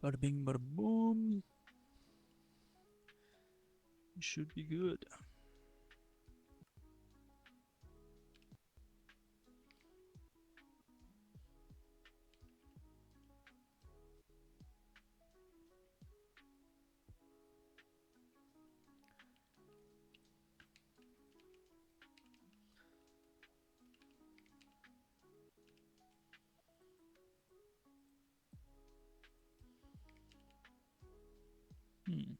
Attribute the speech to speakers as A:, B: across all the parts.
A: Bada bing, bada boom. Should be good. Hmm.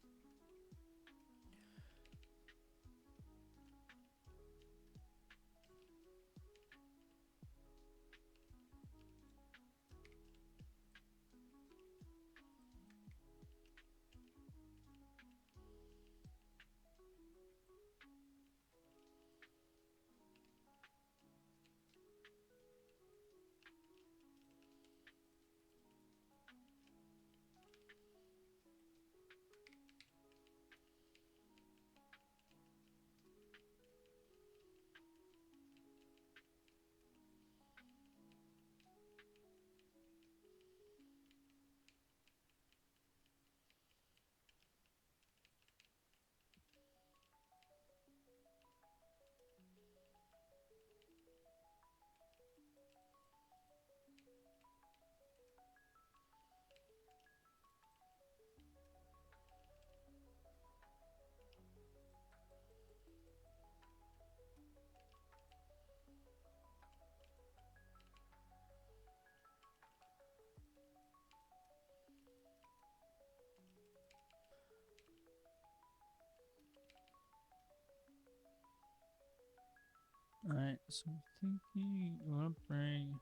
A: Alright, so I'm thinking I want to bring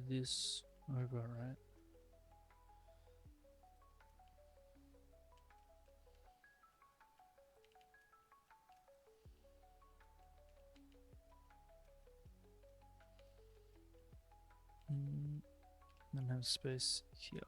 A: this over, right? Then have space here.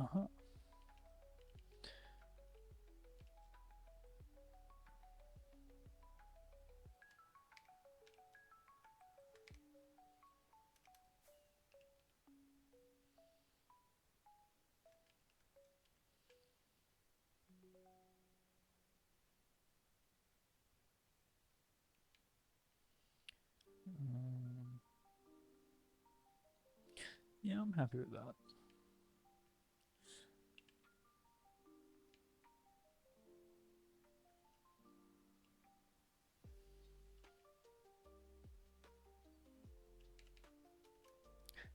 A: Uh-huh. Um, yeah, I'm happy with that.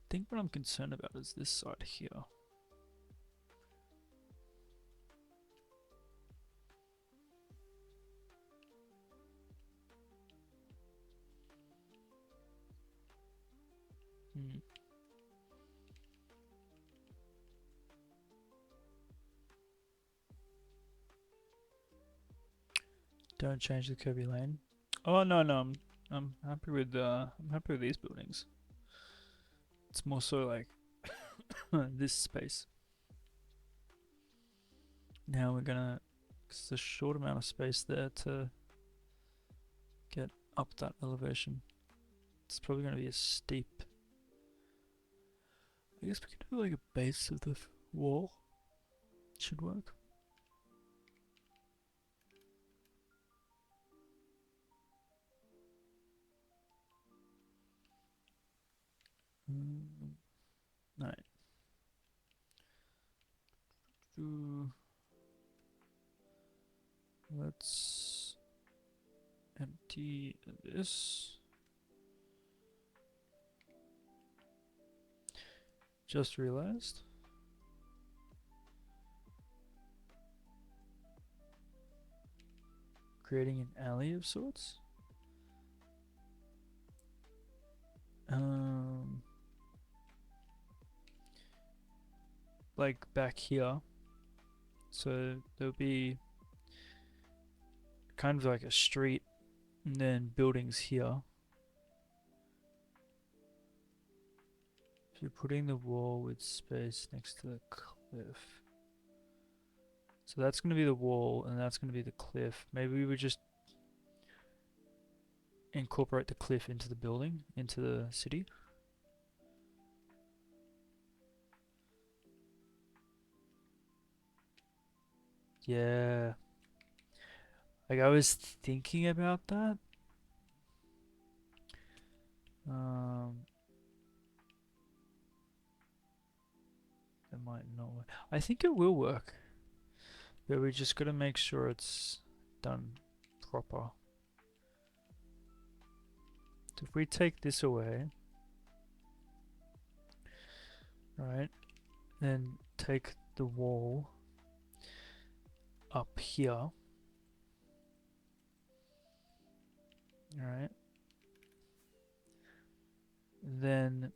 A: I think what I'm concerned about is this side here. Hmm. Don't change the Kirby lane. Oh no, I'm happy with these buildings. It's more so like this space. Now we're gonna, cause there's a short amount of space there to get up that elevation. It's probably gonna be a steep. I guess we could do like a base of the wall. Should work. Alright. Let's empty this. Just realized. Creating an alley of sorts. like back here. So there'll be kind of like a street and then buildings here. If you're putting the wall with space next to the cliff. So that's going to be the wall and that's going to be the cliff. Maybe we would just incorporate the cliff into the building, into the city. Yeah. Like I was thinking about that. That might not work. I think it will work. But we just gotta make sure it's done proper. So if we take this away, right, then take the wall up here, alright, then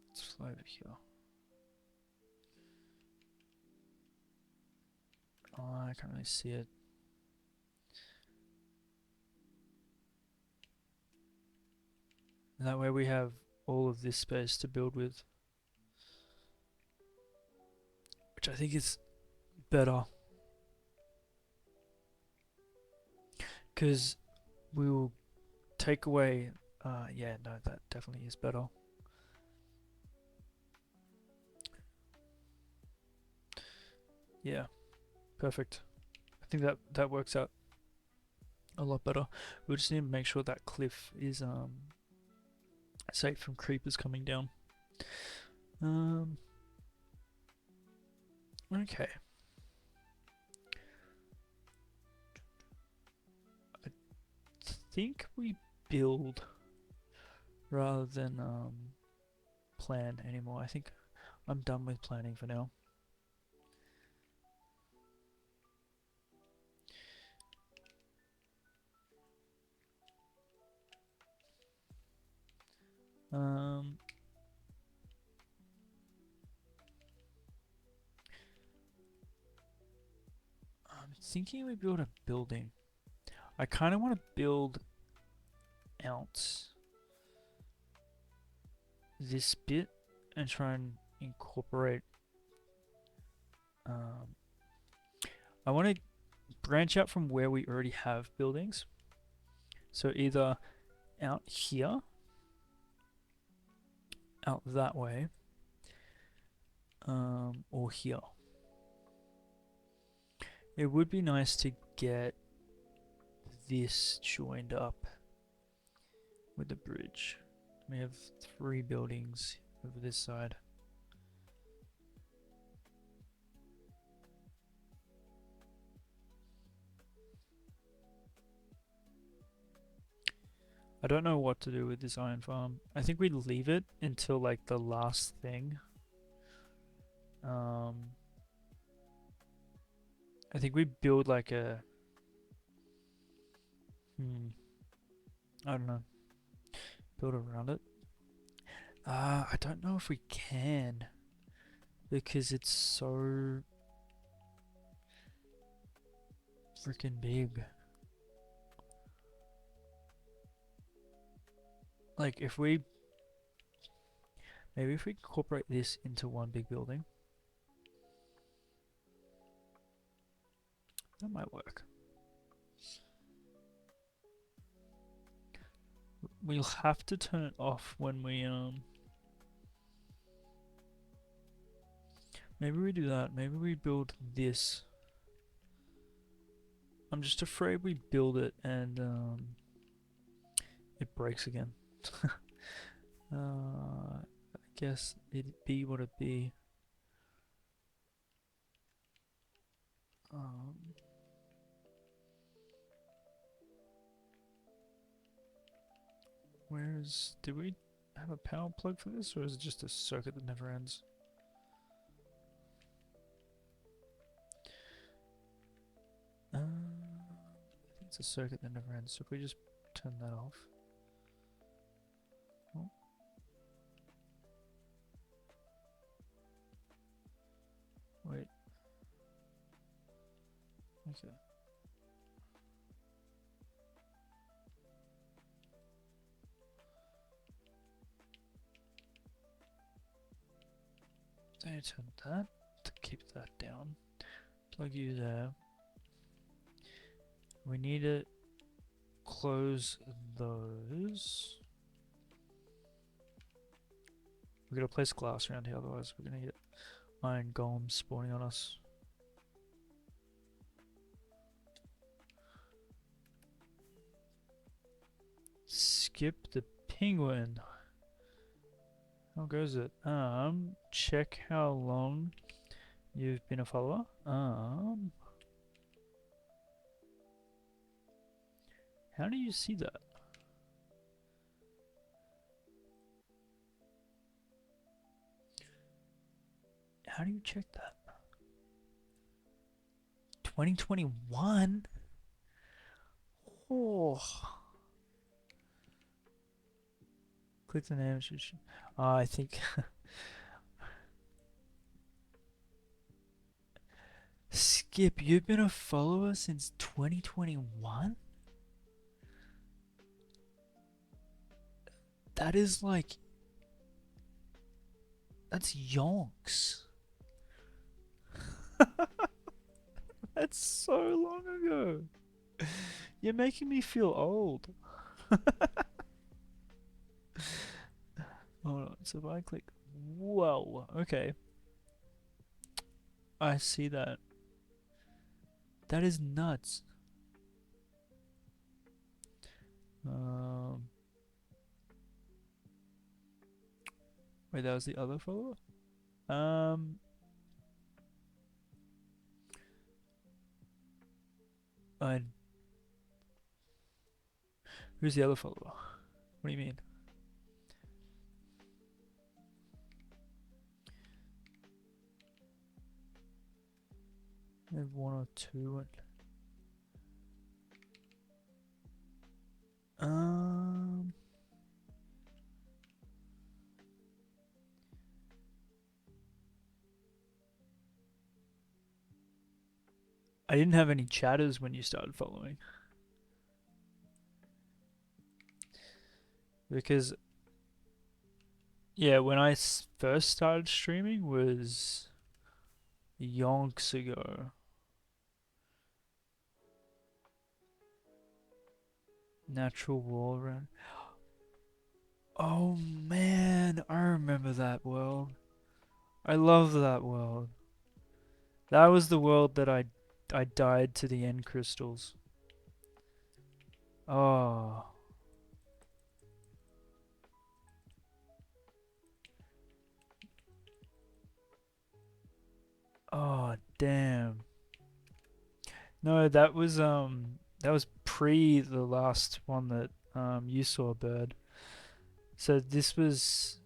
A: let's fly over here. Oh, I can't really see it. And that way we have all of this space to build with. Which I think is better. Because we will take away... yeah, no, that definitely is better. Yeah, perfect. I think that works out a lot better. We just need to make sure that cliff is safe from creepers coming down. Okay. I think we build rather than plan anymore. I think I'm done with planning for now. I'm thinking we build a building. I kind of want to build out this bit and try and incorporate. I want to branch out from where we already have buildings. So either out here, out that way, or here. It would be nice to get this joined up with the bridge. We have 3 buildings over this side. I don't know what to do with this iron farm. I think we leave it until like the last thing. I think we build like a... I don't know. Build around it. I don't know if we can. Because it's so... freaking big. Like if we... maybe if we incorporate this into one big building. That might work. We'll have to turn it off when we maybe we do that. Maybe we build this. I'm just afraid we build it and it breaks again. I guess it'd be what it be. Where's... do we have a power plug for this, or is it just a circuit that never ends? I think it's a circuit that never ends, so if we just turn that off. Oh. Okay. Don't turn that to keep that down. Plug you there. We need to close those. We gotta place glass around here, otherwise we're gonna get iron golems spawning on us. Skip the penguin. How goes it? Check how long you've been a follower. How do you see that? How do you check that? 2021? Oh. Click the name. I think. Skip, you've been a follower since 2021? That is like. That's yonks. That's so long ago. You're making me feel old. Hold on, so if I click. Whoa, okay. I see that. That is nuts. Wait, that was the other follower? I. Who's the other follower? What do you mean? I have one or two. I didn't have any chatters when you started following. Because, yeah, when I first started streaming was yonks ago. Natural wall run. Oh man, I remember that world. I love that world. That was the world that I died to the end crystals. Oh. Oh damn. No, that was pre the last one that you saw, Bird. So this was,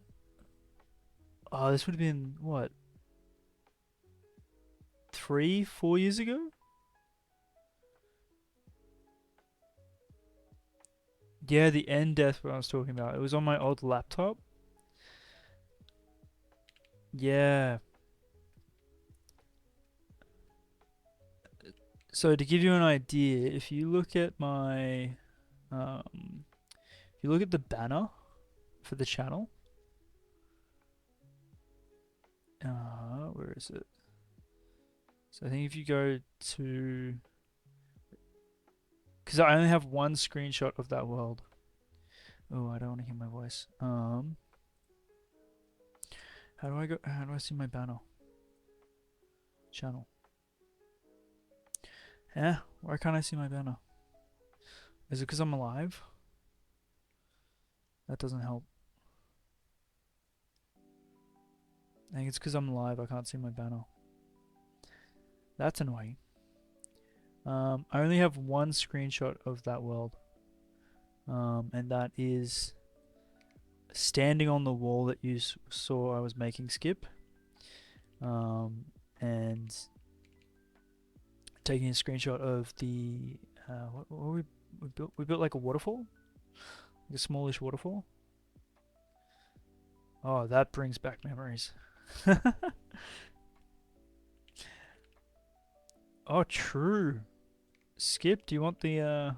A: oh, this would have been what, 3, 4 years ago? Yeah, the end death what I was talking about. It was on my old laptop. Yeah. So to give you an idea, if you look at my, if you look at the banner for the channel, where is it? So I think if you go to, because I only have one screenshot of that world. Oh, I don't want to hear my voice. How do I go? How do I see my banner? Channel. Yeah, why can't I see my banner? Is it because I'm alive? That doesn't help. I think it's because I'm alive, I can't see my banner. That's annoying. I only have one screenshot of that world. And that is standing on the wall that you saw I was making, Skip. And taking a screenshot of the what we built. We built like a waterfall, like a smallish waterfall. Oh, that brings back memories. Oh, true. Skip, do you want the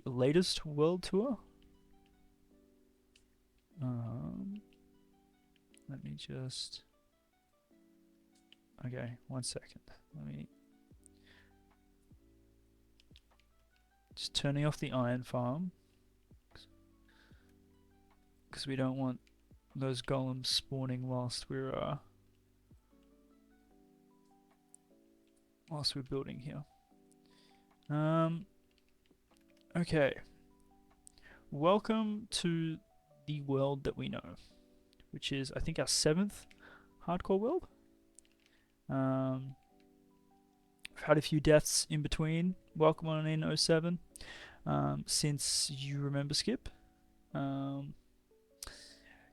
A: latest world tour? Let me just. Okay, 1 second. Let me just turning off the iron farm because we don't want those golems spawning whilst we're building here. Okay. Welcome to the world that we know, which is I think our 7th hardcore world. We've had a few deaths in between. Welcome on in 07. Since you remember, Skip.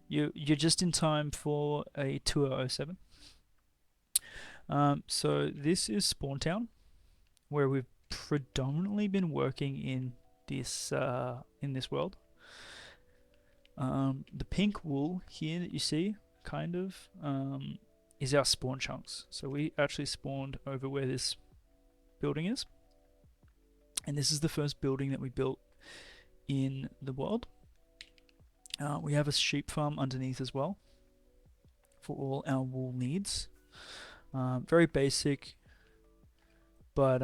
A: You're just in time for a tour 07. So this is Spawn Town, where we've predominantly been working in this world. The pink wool here that you see, kind of, is our spawn chunks. So we actually spawned over where this building is, and this is the first building that we built in the world. We have a sheep farm underneath as well for all our wool needs. Very basic, but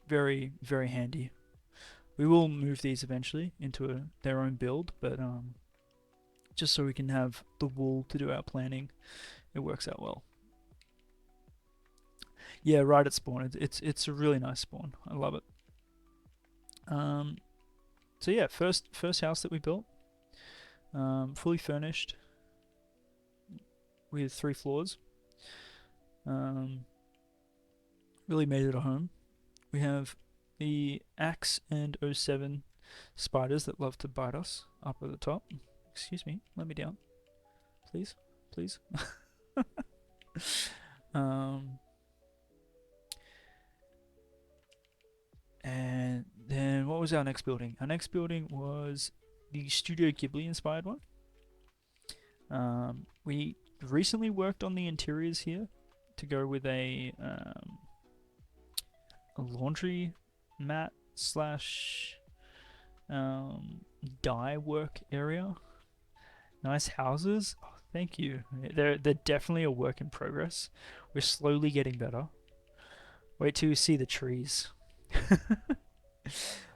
A: very, very handy. We will move these eventually into their own build, but just so we can have the wool to do our planning, it works out well. Yeah, right at spawn. It's a really nice spawn. I love it. So yeah, first house that we built, fully furnished with 3 floors. Really made it a home. We have the axe and 07 spiders that love to bite us up at the top. Excuse me, let me down, please, please. And then what was our next building? Our next building was the Studio Ghibli inspired one. We recently worked on the interiors here to go with a laundry mat slash dye work area. Nice houses. Oh, thank you. They're definitely a work in progress. We're slowly getting better. Wait till you see the trees.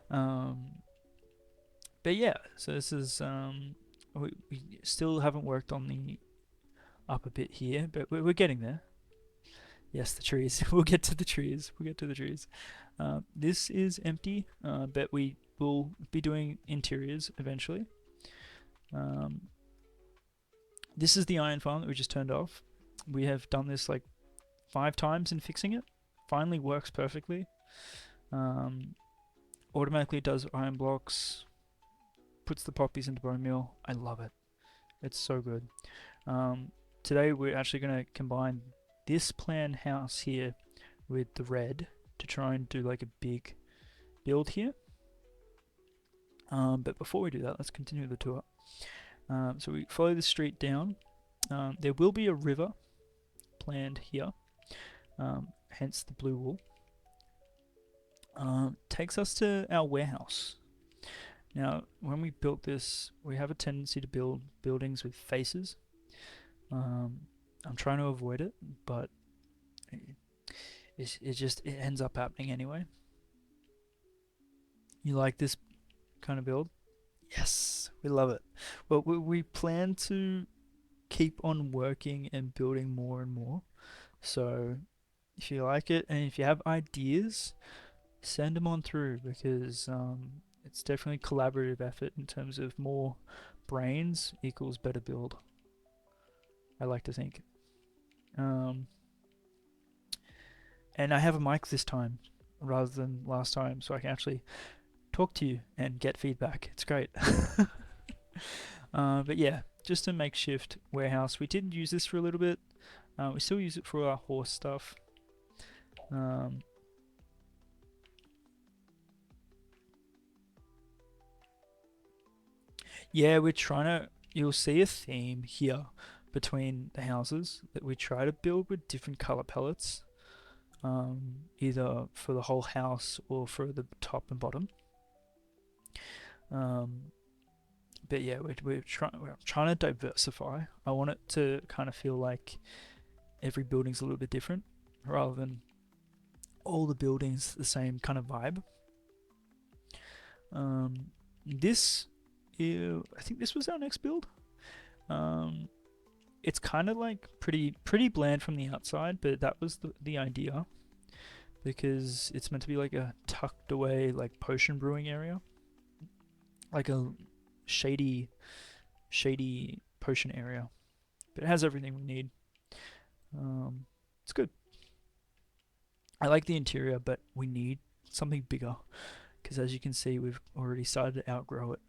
A: But yeah, so this is we still haven't worked on the upper bit here, but we're getting there. Yes, the trees. We'll get to the trees. This is empty, but we will be doing interiors eventually. This is the iron farm that we just turned off. We have done this like 5 times in fixing it. Finally works perfectly. Automatically does iron blocks, puts the poppies into bone meal. I love it. It's so good. Today we're actually going to combine this plan house here with the red to try and do like a big build here. But before we do that, let's continue the tour. So we follow the street down. There will be a river planned here, hence the blue wool. Takes us to our warehouse. Now, when we built this, we have a tendency to build buildings with faces. I'm trying to avoid it, but it ends up happening anyway. You like this kind of build? Yes, we love it. Well, we plan to keep on working and building more and more. So if you like it and if you have ideas, send them on through, because it's definitely collaborative effort in terms of more brains equals better build. I like to think. And I have a mic this time rather than last time, so I can actually talk to you and get feedback. It's great. But yeah, just a makeshift warehouse. We did use this for a little bit. We still use it for our horse stuff. Yeah, we're trying to. You'll see a theme here between the houses that we try to build with different color palettes. either for the whole house or for the top and bottom. But yeah, we're trying to diversify. I want it to kind of feel like every building's a little bit different, rather than all the buildings the same kind of vibe. This, I think this was our next build. It's kind of like pretty bland from the outside, but that was the idea, because it's meant to be like a tucked away like potion brewing area, like a shady potion area, but it has everything we need. It's good. I like the interior, but we need something bigger, because as you can see, we've already started to outgrow it.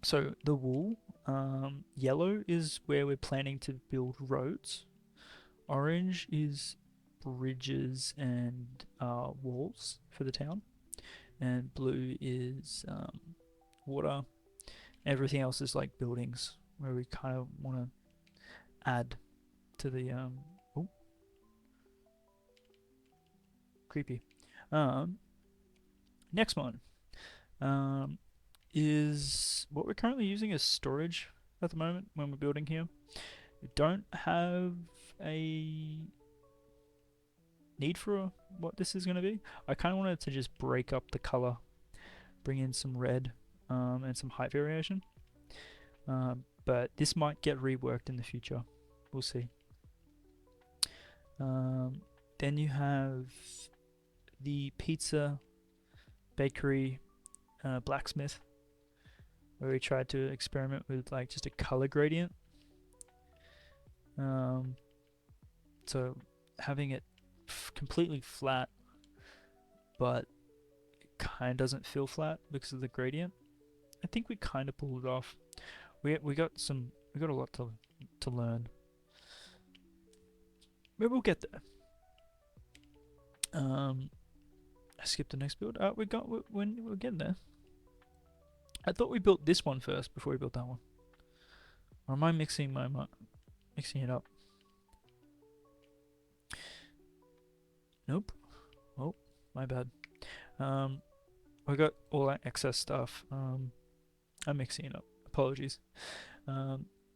A: So the wool, yellow is where we're planning to build roads. Orange is bridges and walls for the town, and blue is water. Everything else is like buildings, where we kind of want to add to the oh, creepy. Next one is what we're currently using as storage at the moment when we're building here. We don't have a need for what this is going to be. I kind of wanted to just break up the color, bring in some red and some height variation. But this might get reworked in the future. We'll see. Then you have the pizza, bakery, blacksmith, where we tried to experiment with like just a color gradient. So having it completely flat, but it kind of doesn't feel flat because of the gradient. I think we kind of pulled it off. We got a lot to learn. Maybe we'll get there. I skipped the next build. We're getting there. I thought we built this one first before we built that one. Or am I mixing it up? Nope. Oh, my bad. I got all that excess stuff. I'm mixing it up. Apologies. We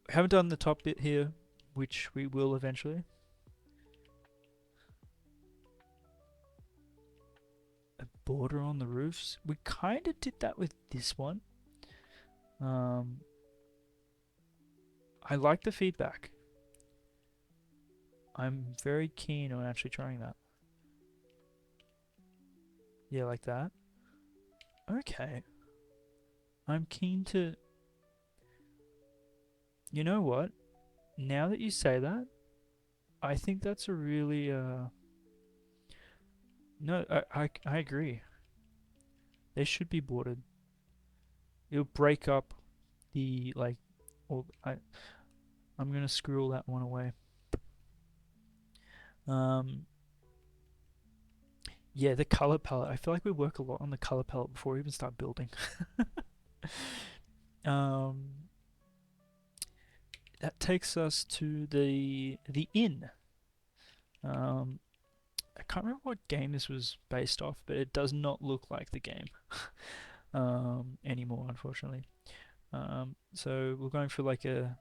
A: haven't done the top bit here, which we will eventually. A border on the roofs. We kind of did that with this one. I like the feedback. I'm very keen on actually trying that. Yeah, like that. Okay. I'm keen to... You know what? Now that you say that, I think that's a really... No, I agree. They should be bordered. It'll break up the, like... I'm gonna screw all that one away. Yeah, the color palette. I feel like we work a lot on the color palette before we even start building. That takes us to the inn. I can't remember what game this was based off, but it does not look like the game anymore, unfortunately. So we're going for like a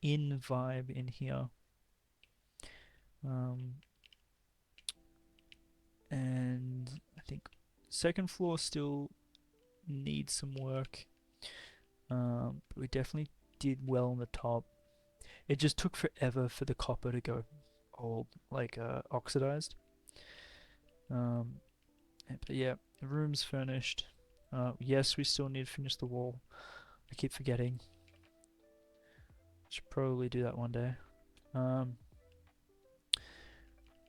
A: inn vibe in here. And I think second floor still needs some work. But we definitely did well on the top. It just took forever for the copper to go old, like oxidized. But yeah, the room's furnished. Yes, we still need to finish the wall. I keep forgetting. Should probably do that one day. But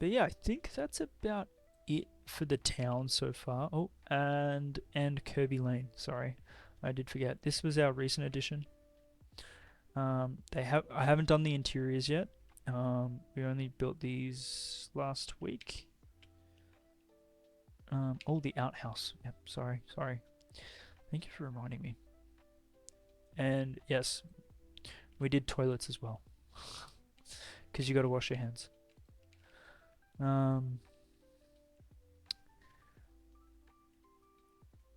A: yeah, I think that's about it for the town so far. Oh, and Kirby Lane. Sorry, I did forget. This was our recent addition. I haven't done the interiors yet. We only built these last week. Oh, the outhouse. Yep. Sorry. Thank you for reminding me. And yes, we did toilets as well. because you got to wash your hands.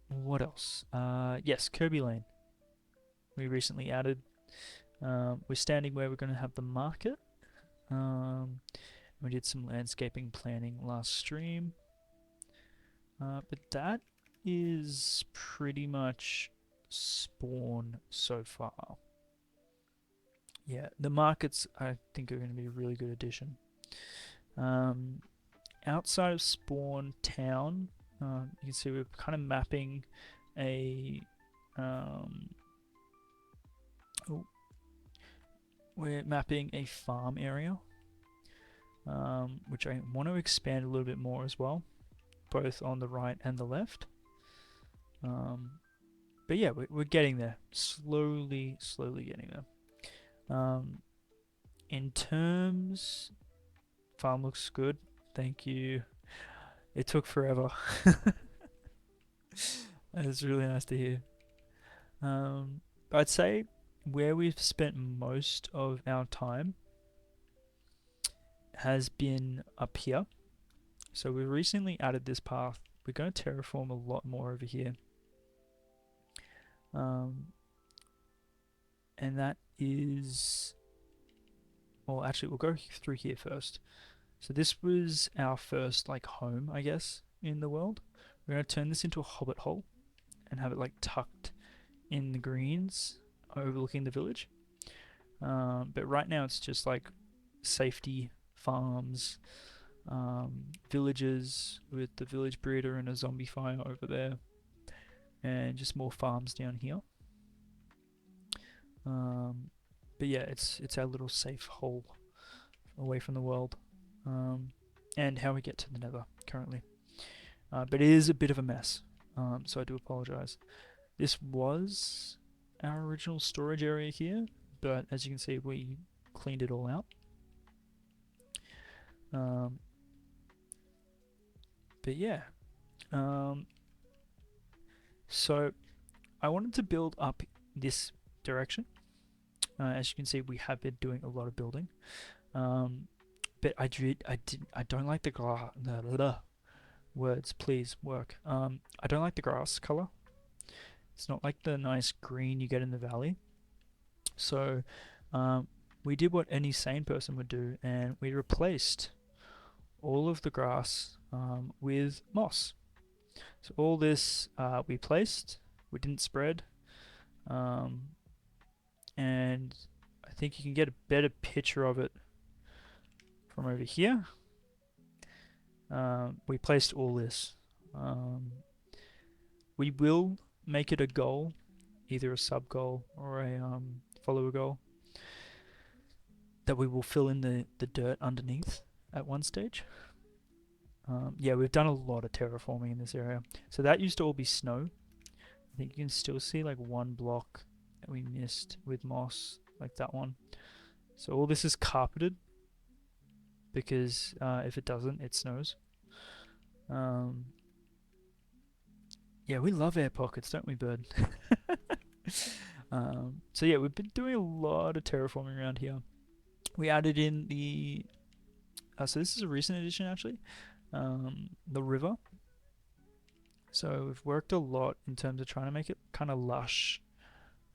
A: What else? Yes, Kirby Lane. We recently added. We're standing where we're going to have the market. We did some landscaping planning last stream. But that is pretty much spawn so far. Yeah, the markets I think are going to be a really good addition. Outside of Spawn Town, you can see we're kind of mapping a we're mapping a farm area, which I want to expand a little bit more as well, both on the right and the left. But yeah, we're getting there, slowly getting there. In terms, farm looks good. Thank you. It took forever. It's really nice to hear. I'd say where we've spent most of our time has been up here. So we recently added this path. We're going to terraform a lot more over here. And that is... Well, actually, we'll go through here first. So this was our first, like, home, I guess, in the world. We're going to turn this into a hobbit hole and have it, like, tucked in the greens overlooking the village. But right now it's just, like, safety farms, villages with the village breeder and a zombie fire over there, and just more farms down here. But yeah, it's our little safe hole away from the world, and how we get to the nether currently. But it is a bit of a mess, so I do apologize. This was our original storage area here, but as you can see, we cleaned it all out. But yeah, so I wanted to build up this direction. As you can see, we have been doing a lot of building. But I don't like the words, please work. I don't like the grass color. It's not like the nice green you get in the valley. So we did what any sane person would do, and we replaced all of the grass with moss. So all this we placed, we didn't spread, and I think you can get a better picture of it from over here. We placed all this. We will make it a goal, either a sub goal or a follower goal, that we will fill in the dirt underneath at one stage. Yeah, we've done a lot of terraforming in this area. So that used to all be snow. I think you can still see like one block that we missed with moss, like that one. So all this is carpeted, because if it doesn't, it snows. Yeah, we love air pockets, don't we, Bird? So yeah, we've been doing a lot of terraforming around here. We added in the... so this is a recent addition, actually. The river. So we've worked a lot in terms of trying to make it kind of lush,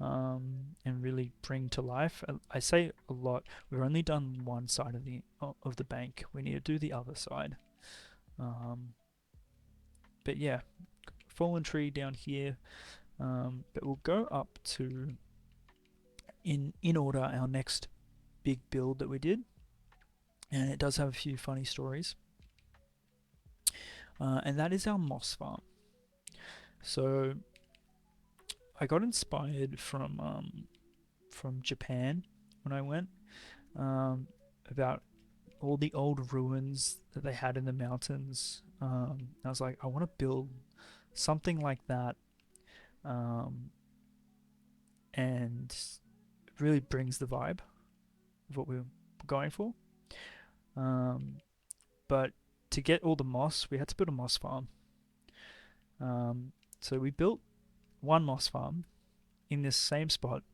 A: and really bring to life. I say a lot. We've only done one side of the bank. We need to do the other side. But yeah, fallen tree down here. But we'll go up to, in order, our next big build that we did, and it does have a few funny stories. And that is our moss farm. So I got inspired from Japan when I went, about all the old ruins that they had in the mountains. I was like, I want to build something like that, and it really brings the vibe of what we're going for. But to get all the moss, we had to build a moss farm. So we built one moss farm in this same spot,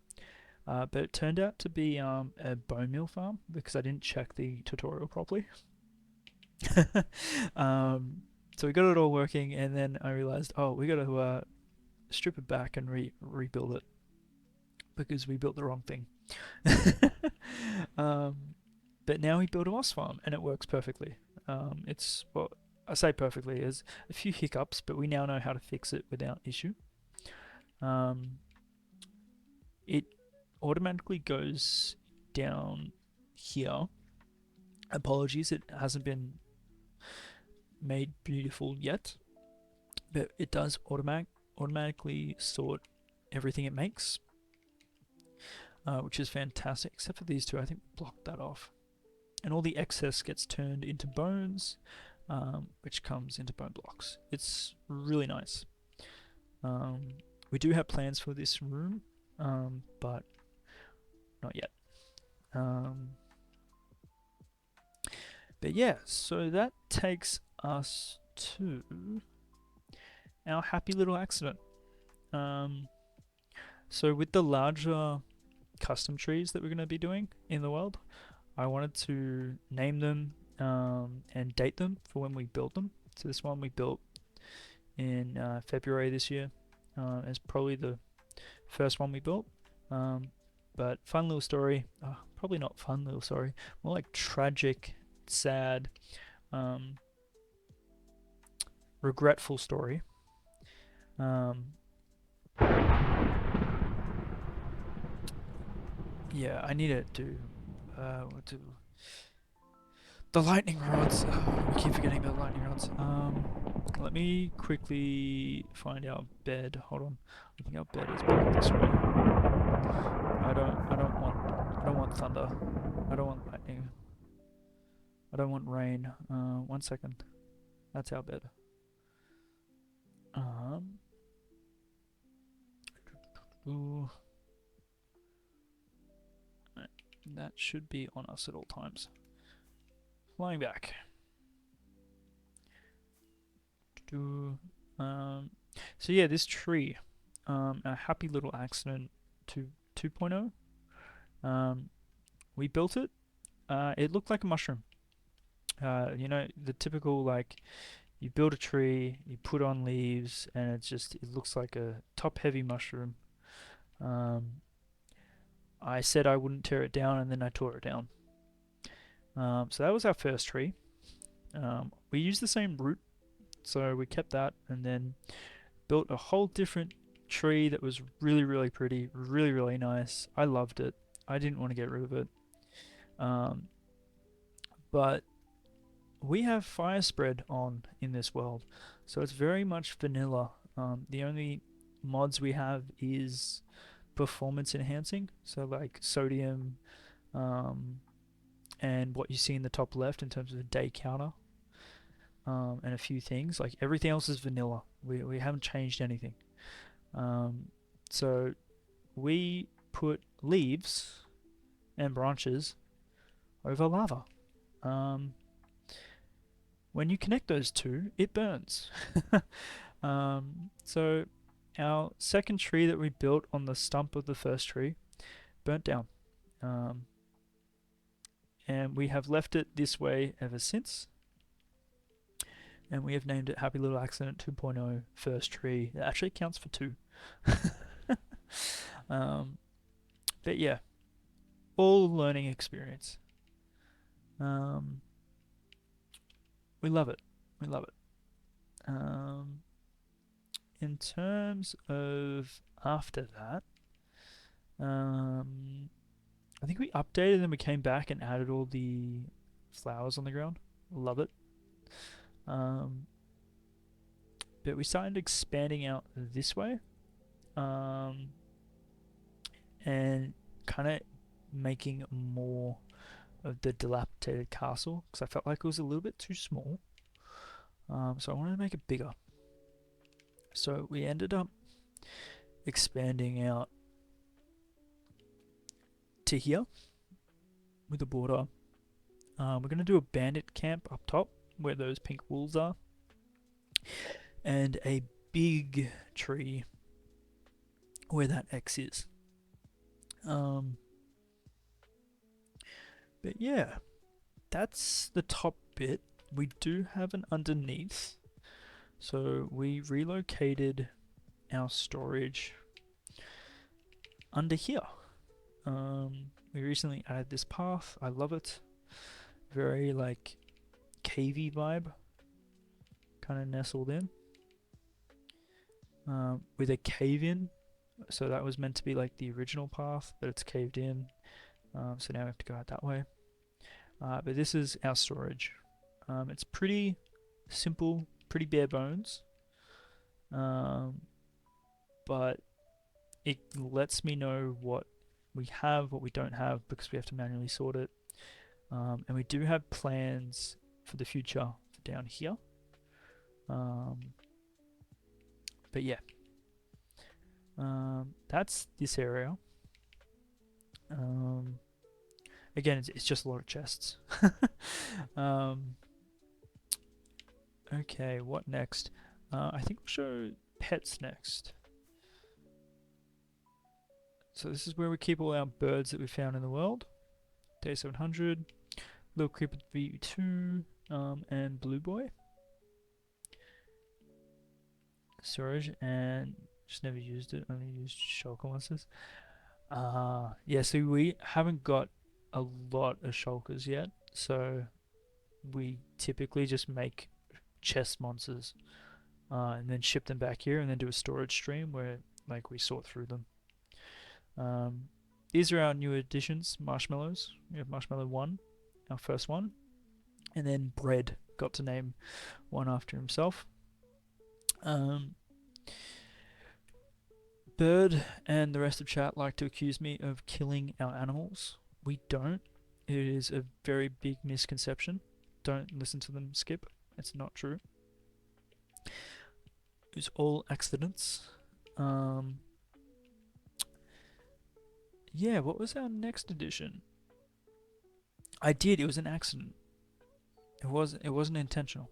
A: But it turned out to be a bone meal farm because I didn't check the tutorial properly. So we got it all working, and then I realized, oh, we got to strip it back and rebuild it because we built the wrong thing. um, but now we built a moss farm, and it works perfectly. It's well, I say perfectly. There's a few hiccups, but we now know how to fix it without issue. It automatically goes down here. Apologies, it hasn't been made beautiful yet, but it does automatically sort everything it makes, which is fantastic, except for these two. I think we blocked that off. And all the excess gets turned into bones, which comes into bone blocks. It's really nice. We do have plans for this room, but not yet. But yeah, so that takes us to our happy little accident. So with the larger custom trees that we're going to be doing in the world, I wanted to name them and date them for when we build them. So this one we built in February this year. It's probably the first one we built. But fun little story. Probably not fun little story. More like tragic, sad, regretful story. Yeah, I need to do the lightning rods. We keep forgetting about lightning rods. Let me quickly find our bed. Hold on. I think our bed is back this way. I don't want thunder. I don't want lightning. I don't want rain. 1 second. That's our bed. Ooh. That should be on us at all times. Flying back. So yeah, this tree, a happy little accident 2.0. We built it. It looked like a mushroom. You know, the typical, like, you build a tree, you put on leaves, and it looks like a top-heavy mushroom. I said I wouldn't tear it down, and then I tore it down. So that was our first tree. We used the same root, so we kept that, and then built a whole different tree that was really, really pretty, really, really nice. I loved it. I didn't want to get rid of it. But we have fire spread on in this world, so it's very much vanilla. The only mods we have is performance enhancing, so like sodium, and what you see in the top left in terms of the day counter, and a few things. Like everything else is vanilla. We haven't changed anything. So we put leaves and branches over lava. When you connect those two, it burns. So our second tree that we built on the stump of the first tree burnt down. And we have left it this way ever since. And we have named it Happy Little Accident 2.0 First Tree. It actually counts for 2. But yeah, all learning experience. We love it. We love it. In terms of after that, I think we updated and then we came back and added all the flowers on the ground. Love it. But we started expanding out this way, and kind of making more of the dilapidated castle because I felt like it was a little bit too small. So I wanted to make it bigger. So we ended up expanding out to here with a border. We're going to do a bandit camp up top where those pink wolves are, and a big tree where that X is. Um, but yeah, that's the top bit. We do have an underneath. So we relocated our storage under here. We recently added this path. I love it. Very like cavey vibe, kind of nestled in. With a cave in, so that was meant to be like the original path, but it's caved in. So now we have to go out that way. But this is our storage. It's pretty simple, pretty bare bones. But it lets me know what we have, what we don't have, because we have to manually sort it. And we do have plans for the future down here. But yeah, that's this area. Again, it's just a lot of chests. Okay, what next? I think we'll show pets next. So this is where we keep all our birds that we found in the world. Day 700, Little Creeper V2, and Blue Boy. Storage, and just never used it, only used shulker monsters. Yeah, so we haven't got a lot of shulkers yet, so we typically just make chest monsters and then ship them back here and then do a storage stream where like we sort through them. These are our new additions, marshmallows. We have marshmallow 1, our first one, and then bread, got to name one after himself. Bird and the rest of chat like to accuse me of killing our animals. We don't. It is a very big misconception. Don't listen to them, Skip. It's not true. It's all accidents. Yeah, what was our next edition? I did. It was an accident. It wasn't intentional.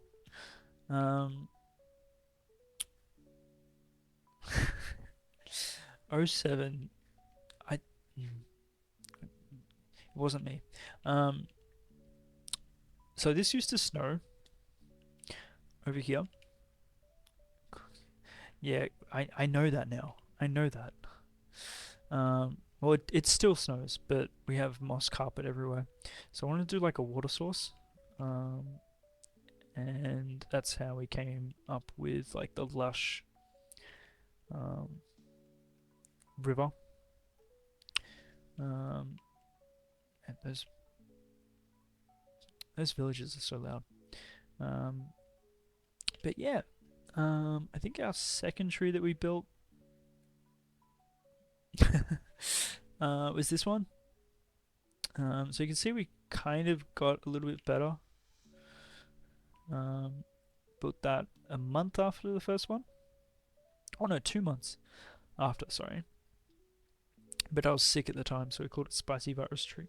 A: 07. It wasn't me. So this used to snow over here. Yeah, I know that now. I know that. Well, it still snows, but we have moss carpet everywhere. So I want to do like a water source. And that's how we came up with like the lush river. And those villages are so loud. But yeah, I think our second tree that we built was this one. So you can see we kind of got a little bit better. Built that a month after the first one. Oh no, 2 months after, sorry. But I was sick at the time, so we called it Spicy Virus Tree.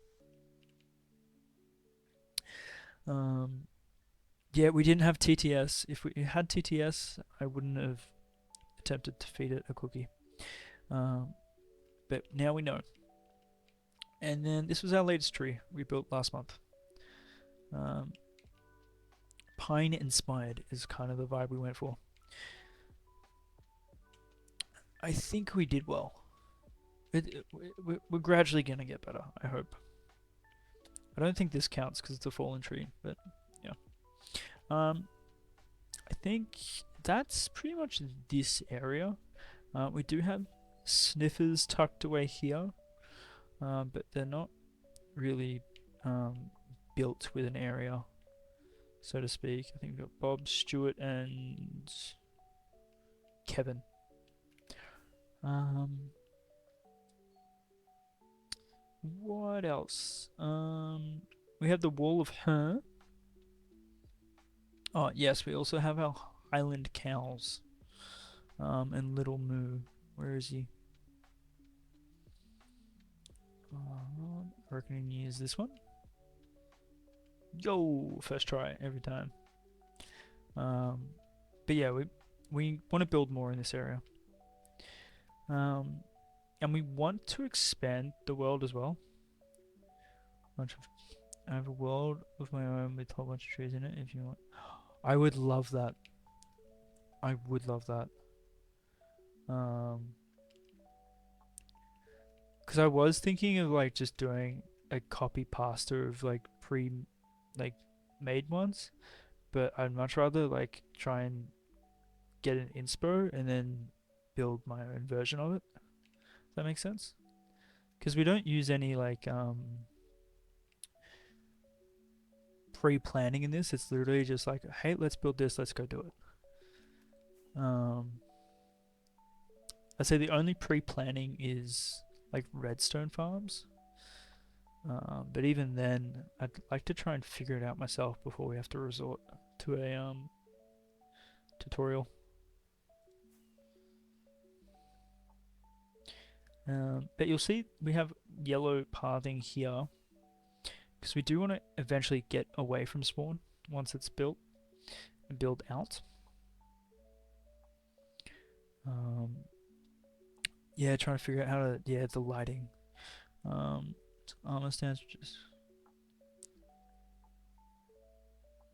A: Yeah, we didn't have TTS. If we had TTS, I wouldn't have attempted to feed it a cookie. But now we know. And then this was our latest tree we built last month. Pine inspired is kind of the vibe we went for. I think we did well. We're gradually going to get better, I hope. I don't think this counts because it's a fallen tree, but yeah. I think that's pretty much this area. We do have sniffers tucked away here, but they're not really built with an area, so to speak. I think we've got Bob, Stuart, and Kevin. What else? We have the Wall of Her. Oh, yes, we also have our Highland cows. And Little Moo. Where is he? I reckon he is this one. Yo! First try, every time. But yeah, we want to build more in this area. And we want to expand the world as well. I have a world of my own with a whole bunch of trees in it. If you want, I would love that. I would love that. Because I was thinking of like just doing a copy pasta of like like made ones, but I'd much rather like try and get an inspo and then build my own version of it. Does that make sense? Because we don't use any like pre-planning in this. It's literally just like, hey, let's build this. Let's go do it. I'd say the only pre-planning is like redstone farms. But even then, I'd like to try and figure it out myself before we have to resort to a tutorial. But you'll see we have yellow pathing here because we do want to eventually get away from spawn once it's built and build out. Yeah, trying to figure out how to, yeah, the lighting. Armor stands just,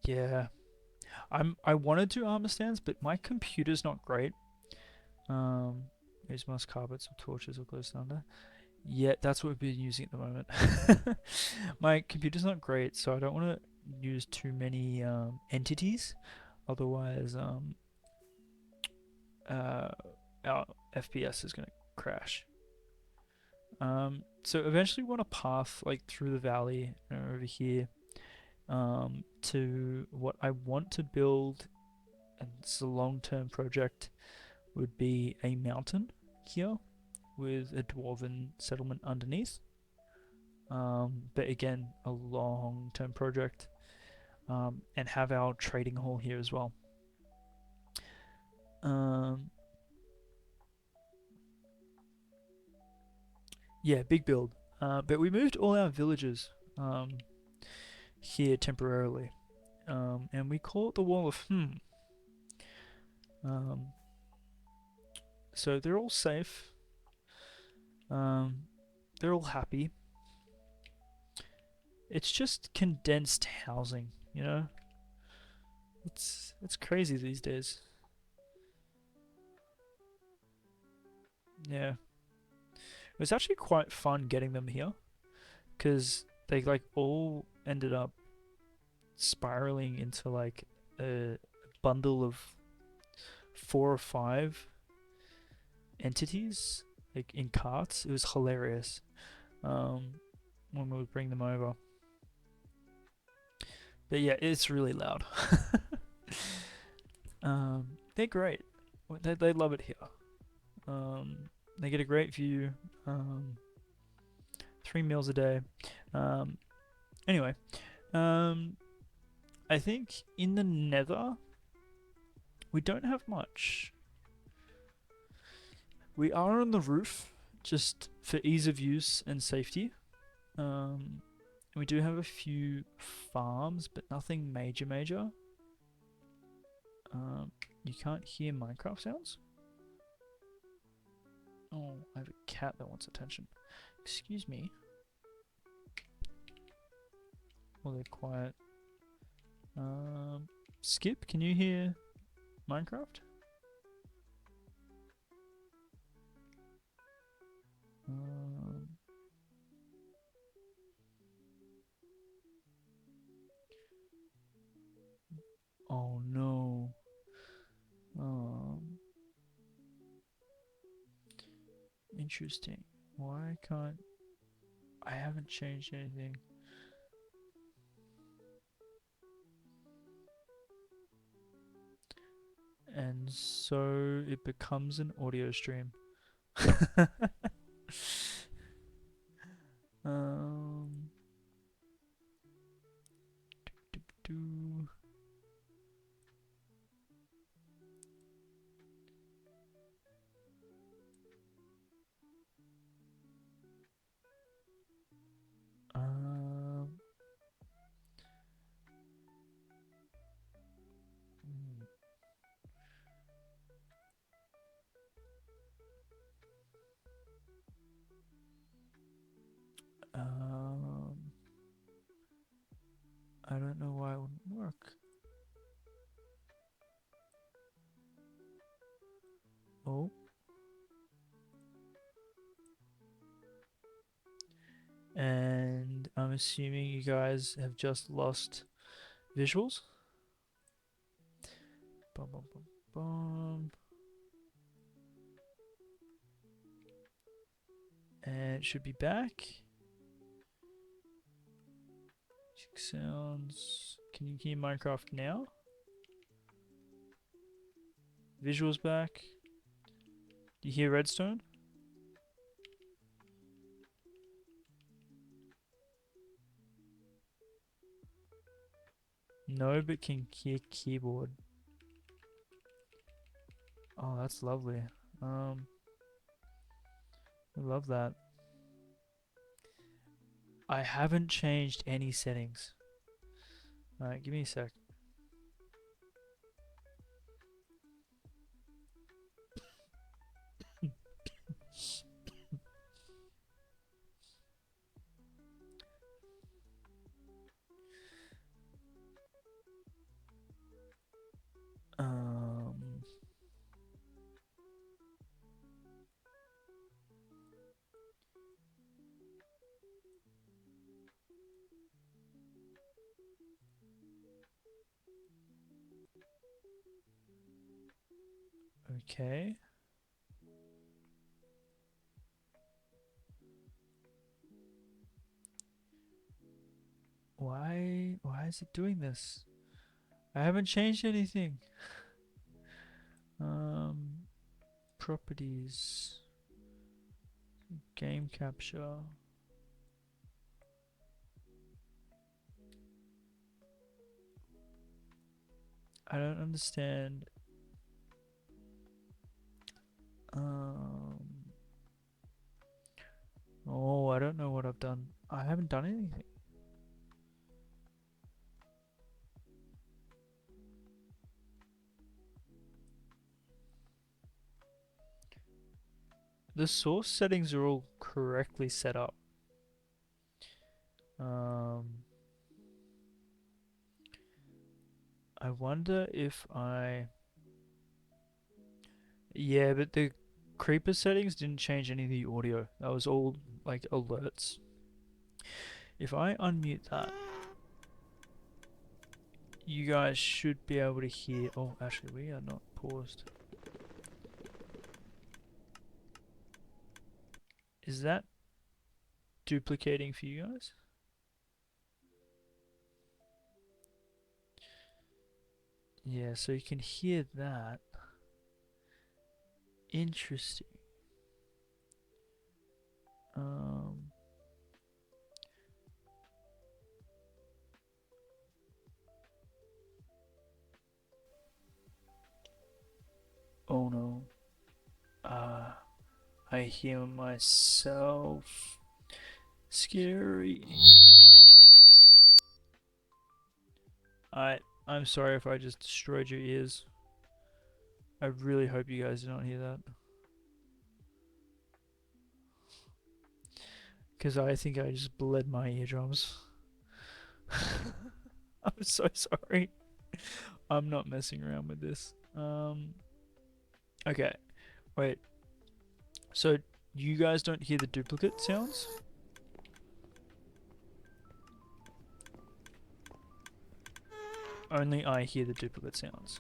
A: yeah. I wanted to armor stands, but my computer's not great. Use moss carpets or torches or glue thunder. Yeah, that's what we've been using at the moment. My computer's not great, so I don't want to use too many entities. Otherwise, our FPS is going to crash. So eventually we want a path like through the valley over here to what I want to build, and it's a long-term project, would be a mountain here with a dwarven settlement underneath. But again, a long-term project, and have our trading hall here as well. Yeah, big build. But we moved all our villagers here temporarily, and we call it the Wall of So they're all safe. They're all happy. It's just condensed housing, you know. It's crazy these days. Yeah, it was actually quite fun getting them here, because they like all ended up spiraling into like a bundle of 4 or 5 entities, like in carts. It was hilarious when we would bring them over. But yeah, it's really loud. They're great. They love it here. They get a great view. 3 meals a day. Anyway, I think in the Nether we don't have much. We are on the roof just for ease of use and safety. We do have a few farms, but nothing major. You can't hear Minecraft sounds? Oh, I have a cat that wants attention. Excuse me. Well, they're quiet. Skip, can you hear Minecraft? Oh no. Interesting. Why can't I haven't changed anything? And so it becomes an audio stream. um, do, do, do. Um, hmm. I don't know why it wouldn't work. Oh. And I'm assuming you guys have just lost visuals. Bum, bum, bum, bum. And it should be back. Check sounds. Can you hear Minecraft now? Visuals back. Do you hear redstone? No, but can hear keyboard. Oh, that's lovely. I love that. I haven't changed any settings. Alright, give me a sec. Um, okay. Why is it doing this? I haven't changed anything. Um, properties, game capture. I don't understand. Um, oh, I don't know what I've done. I haven't done anything. The source settings are all correctly set up. I wonder if I... Yeah, but the creeper settings didn't change any of the audio. That was all like alerts. If I unmute that, you guys should be able to hear... Oh, actually, we are not paused. Is that duplicating for you guys? Yeah, so you can hear that. Interesting. Um, oh no. I hear myself. Scary. I'm sorry if I just destroyed your ears. I really hope you guys did not hear that. Because I think I just bled my eardrums. I'm so sorry. I'm not messing around with this. Okay. Wait. So, you guys don't hear the duplicate sounds? Only I hear the duplicate sounds.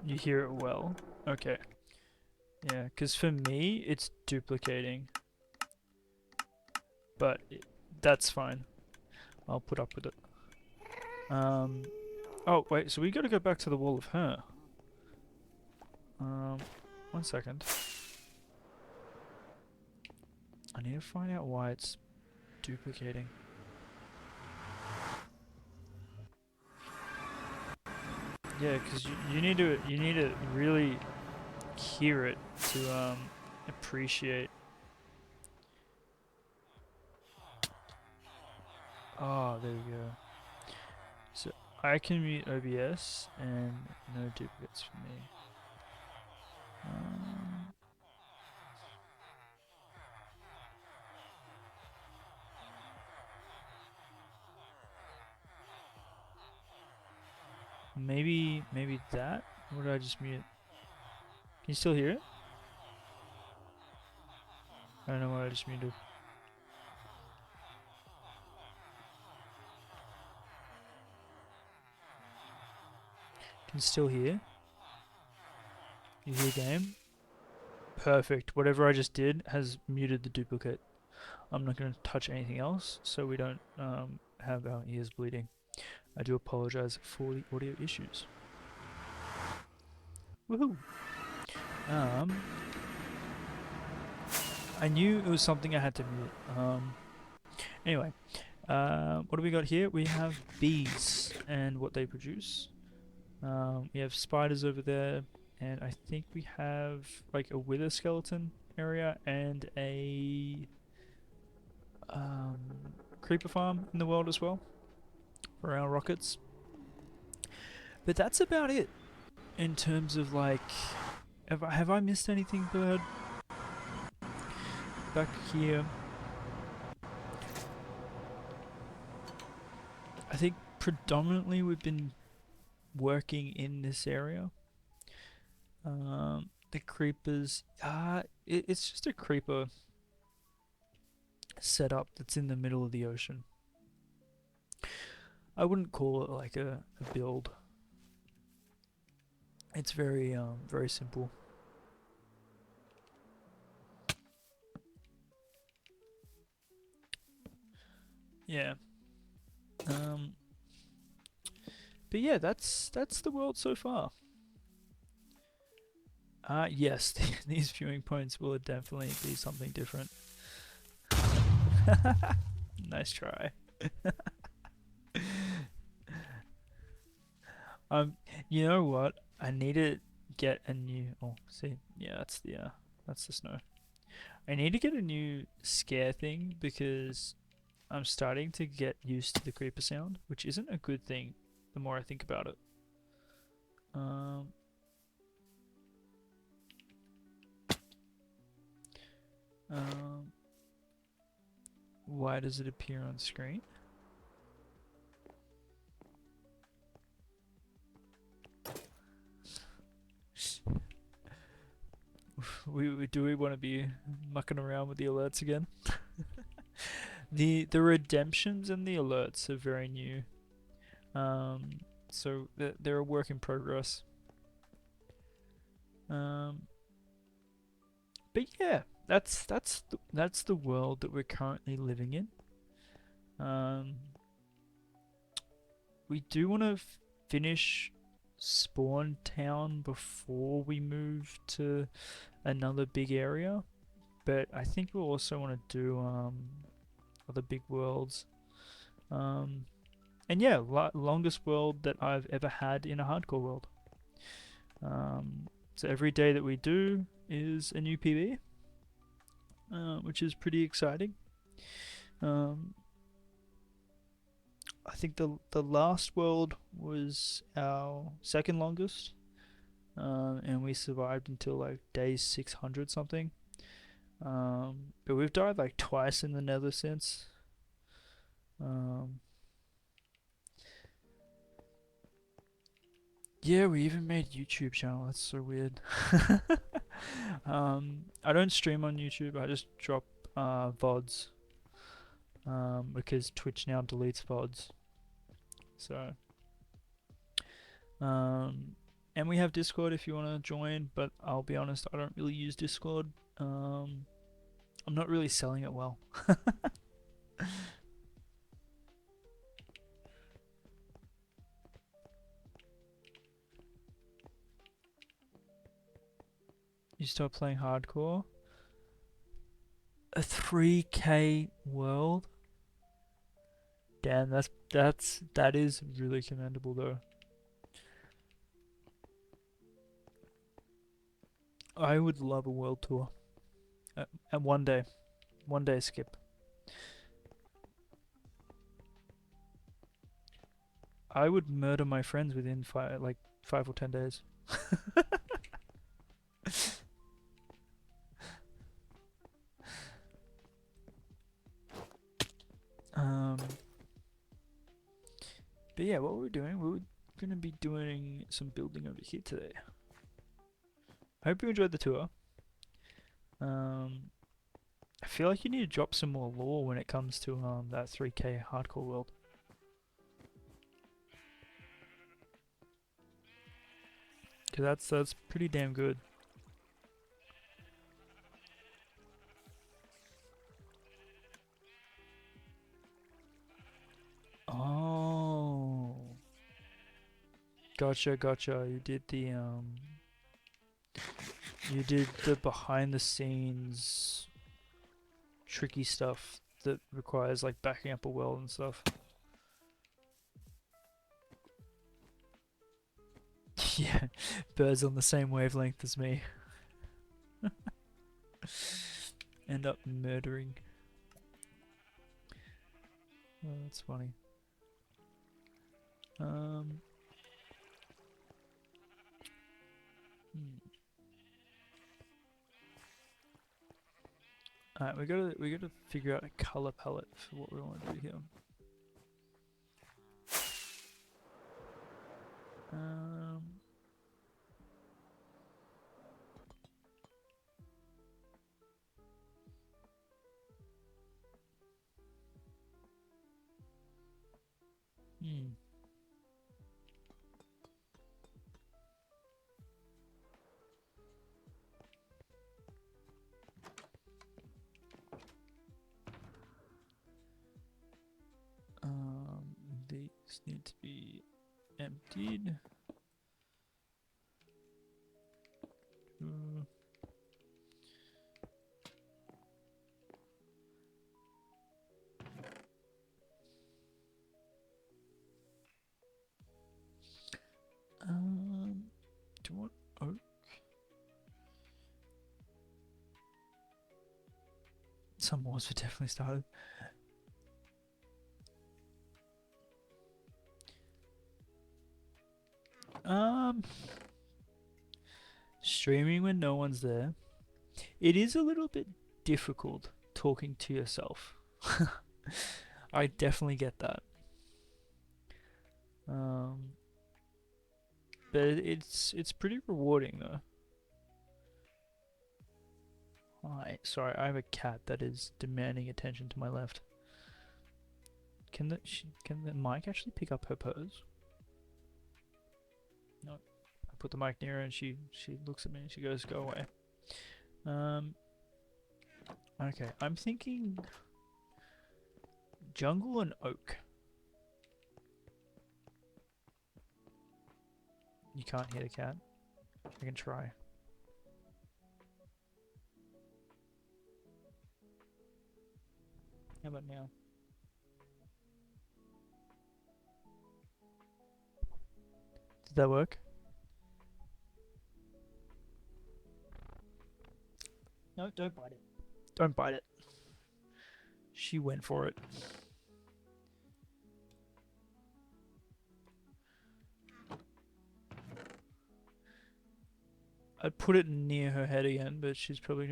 A: You hear it well? Okay. Yeah, because for me, it's duplicating. But that's fine. I'll put up with it. Oh, wait, so we gotta go back to the wall of her. 1 second. I need to find out why it's duplicating. Yeah, because you need to really hear it to appreciate. Oh, there we go. So I can mute OBS and no duplicates for me. Maybe that? Or did I just mute? Can you still hear it? I don't know what I just muted. Can you still hear? You hear game? Perfect. Whatever I just did has muted the duplicate. I'm not going to touch anything else so we don't have our ears bleeding. I do apologize for the audio issues. Woohoo! I knew it was something I had to mute. Anyway, what do we got here? We have bees and what they produce. We have spiders over there, and I think we have like a wither skeleton area and a creeper farm in the world as well for our rockets. But that's about it in terms of like, have I missed anything, Bird? Back here, I think predominantly we've been working in this area. The creepers, it's just a creeper setup that's in the middle of the ocean. I wouldn't call it like a build. It's very very simple. Yeah. But yeah, that's the world so far. Yes, these viewing points will definitely be something different. Nice try. You know what? I need to get a new. Oh, see, yeah, that's the snow. I need to get a new scare thing because I'm starting to get used to the creeper sound, which isn't a good thing. The more I think about it. Um. Why does it appear on screen? Do we want to be mucking around with the alerts again? The redemptions and the alerts are very new. So they're a work in progress. But yeah, that's the world that we're currently living in. We do want to finish Spawn Town before we move to another big area, but I think we'll also want to do other big worlds. And yeah, longest world that I've ever had in a hardcore world. So every day that we do is a new PB, which is pretty exciting. I think the last world was our second longest, and we survived until like day 600 something. But we've died like twice in the Nether since. Yeah, we even made a YouTube channel. That's so weird. I don't stream on YouTube. I just drop VODs. Because Twitch now deletes VODs. So, and we have Discord if you want to join, but I'll be honest, I don't really use Discord. I'm not really selling it well. You start playing hardcore? A 3K world? Damn, that is really commendable though. I would love a world tour. And one day skip. I would murder my friends within 5 or 10 days. But yeah, what were we doing? gonna be doing some building over here today. I hope you enjoyed the tour. I feel like you need to drop some more lore when it comes to that 3K hardcore world. Cause that's pretty damn good. Oh, gotcha, gotcha. You did the behind the scenes tricky stuff that requires like backing up a world and stuff. Yeah, Bird's on the same wavelength as me. End up murdering. Oh, that's funny. Hmm. Alright, we gotta figure out a color palette for what we want to do here. Um. Hmm. These need to be emptied. Uh, do you want oak? Some wars were definitely started. Streaming when no one's there. It is a little bit difficult talking to yourself. I definitely get that. But it's pretty rewarding though. Hi, sorry, I have a cat that is demanding attention to my left. Can the mic actually pick up her purrs? No. I put the mic near her and she looks at me and she goes, "Go away." Okay, I'm thinking jungle and oak. You can't hit a cat. I can try. How about now? Did that work? No, don't bite it. Don't bite it. She went for it. I'd put it near her head again, but she's probably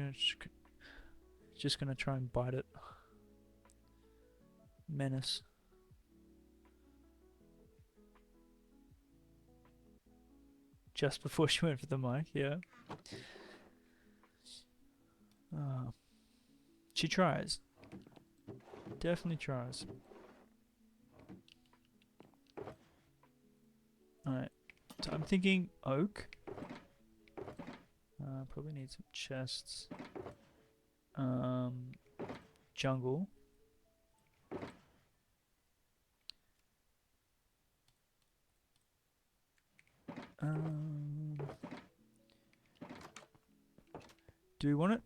A: just gonna try and bite it. Menace. Just before she went for the mic, yeah. She tries. Definitely tries. Alright. So I'm thinking oak. Probably need some chests. Jungle. Do we want it?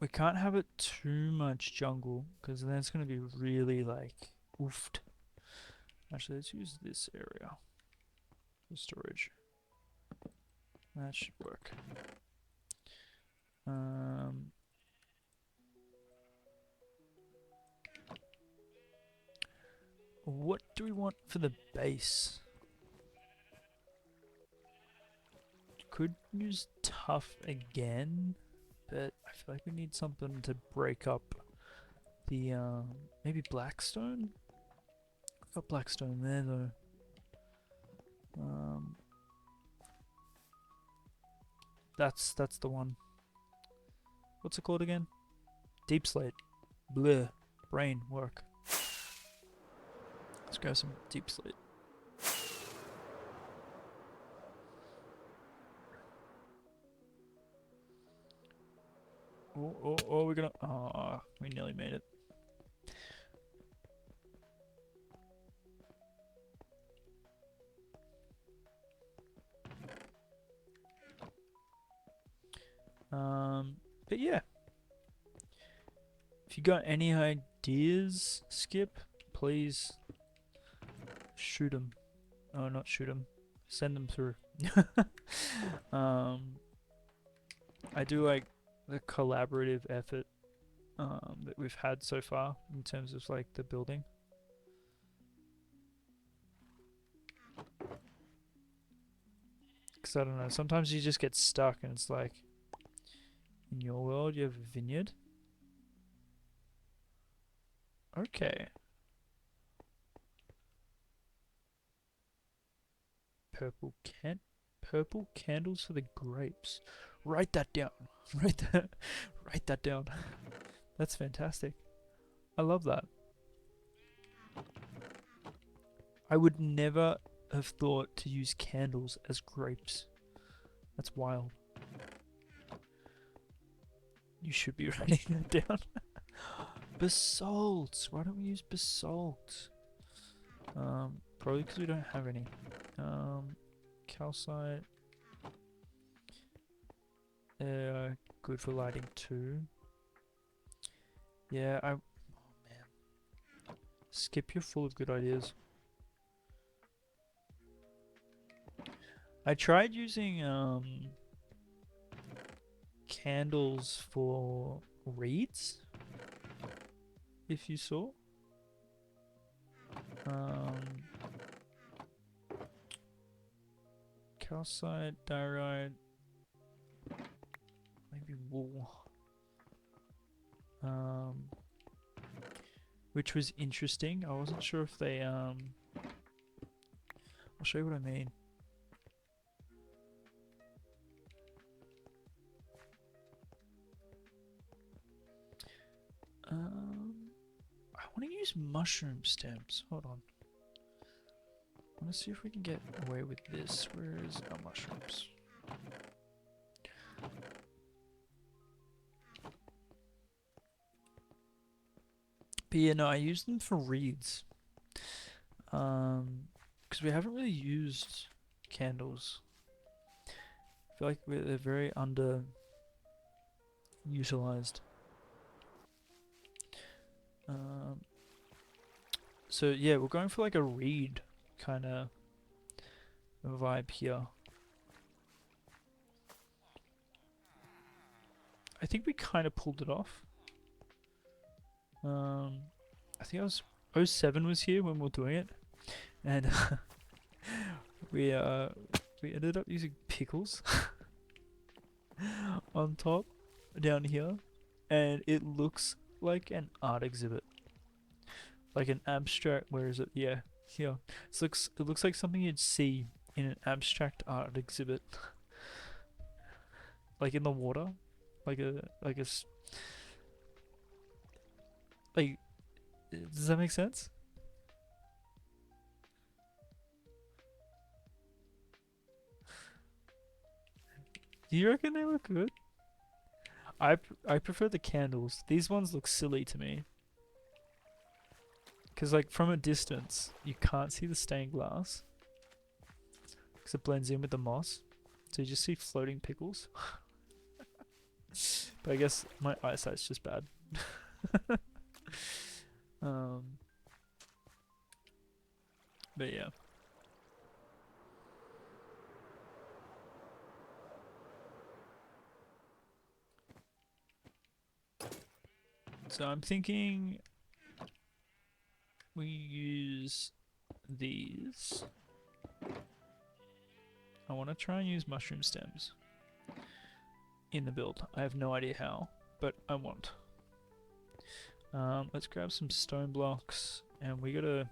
A: We can't have it too much jungle, because then it's going to be really, like, oofed. Actually, let's use this area for storage. That should work. What do we want for the base? Could use tough again, but I feel like we need something to break up the maybe blackstone. Got blackstone there though. That's the one. What's it called again? Deep slate. Bleh. Brain work. Let's grab some deep slate. Oh, we're gonna. Oh, we nearly made it. But yeah. If you got any ideas, Skip, please shoot them. Oh, not shoot them. Send them through. I do like the collaborative effort that we've had so far in terms of like the building. Because I don't know, sometimes you just get stuck and it's like, in your world you have a vineyard. Okay. Purple candles for the grapes. Write that down. Write that down. That's fantastic. I love that. I would never have thought to use candles as grapes. That's wild. You should be writing that down. Basalt. Why don't we use basalt? Probably because we don't have any. Calcite. Good for lighting too. Yeah, oh man. Skip, you're full of good ideas. I tried using candles for reeds, if you saw. Calcite, diorite, maybe wool. Which was interesting. I wasn't sure if they I'll show you what I mean. I want to use mushroom stems. Hold on. I want to see if we can get away with this. Where is our mushrooms? But yeah, no, I use them for reeds. Because we haven't really used candles. I feel like they're very underutilized. So yeah, we're going for like a reed kind of vibe here. I think we kind of pulled it off. I think I was 07 was here when we were doing it, and we ended up using pickles on top down here, and it looks like an art exhibit, like an abstract. Where is it? Yeah, here. It looks like something you'd see in an abstract art exhibit, like in the water, like does that make sense? Do you reckon they look good? I prefer the candles. These ones look silly to me. Because like from a distance, you can't see the stained glass. Because it blends in with the moss. So you just see floating pickles. But I guess my eyesight's just bad. But yeah. So I'm thinking we use these. I want to try and use mushroom stems in the build. I have no idea how, but I want. Let's grab some stone blocks, and we gotta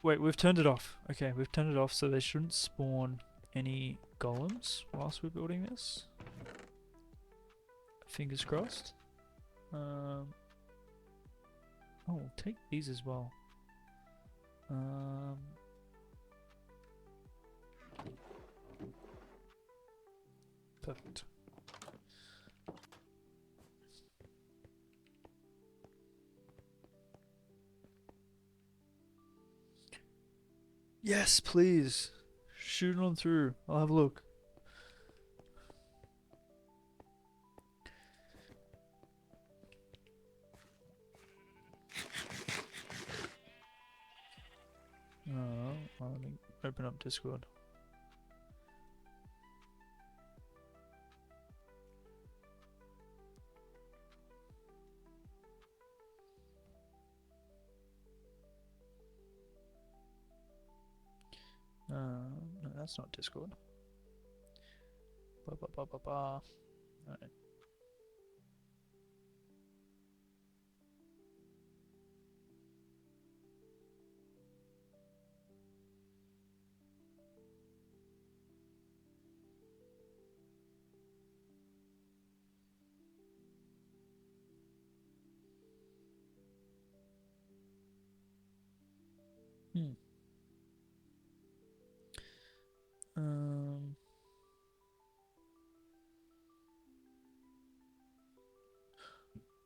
A: Wait, we've turned it off. Okay, we've turned it off, so they shouldn't spawn any golems whilst we're building this. Fingers crossed. Oh, take these as well. Perfect. Yes, please. Shoot on through. I'll have a look. Oh, let me open up Discord. No, that's not Discord. Ba ba ba ba ba. Alright. Hmm.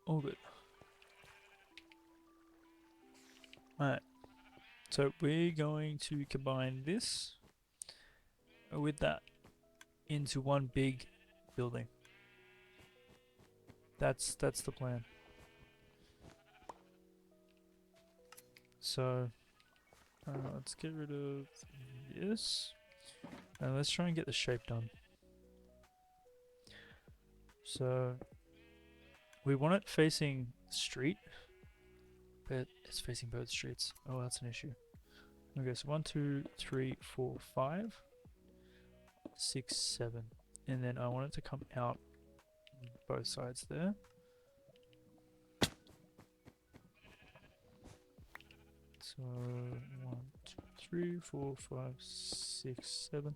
A: All good. Alright. So we're going to combine this with that into one big building. That's the plan. So let's get rid of this. And let's try and get the shape done. So we want it facing street, but it's facing both streets. Oh, that's an issue. Okay, so 1, 2, 3, 4, 5, 6, 7. And then I want it to come out both sides there. So 1, 2, 3, 4, 5, 6, 7.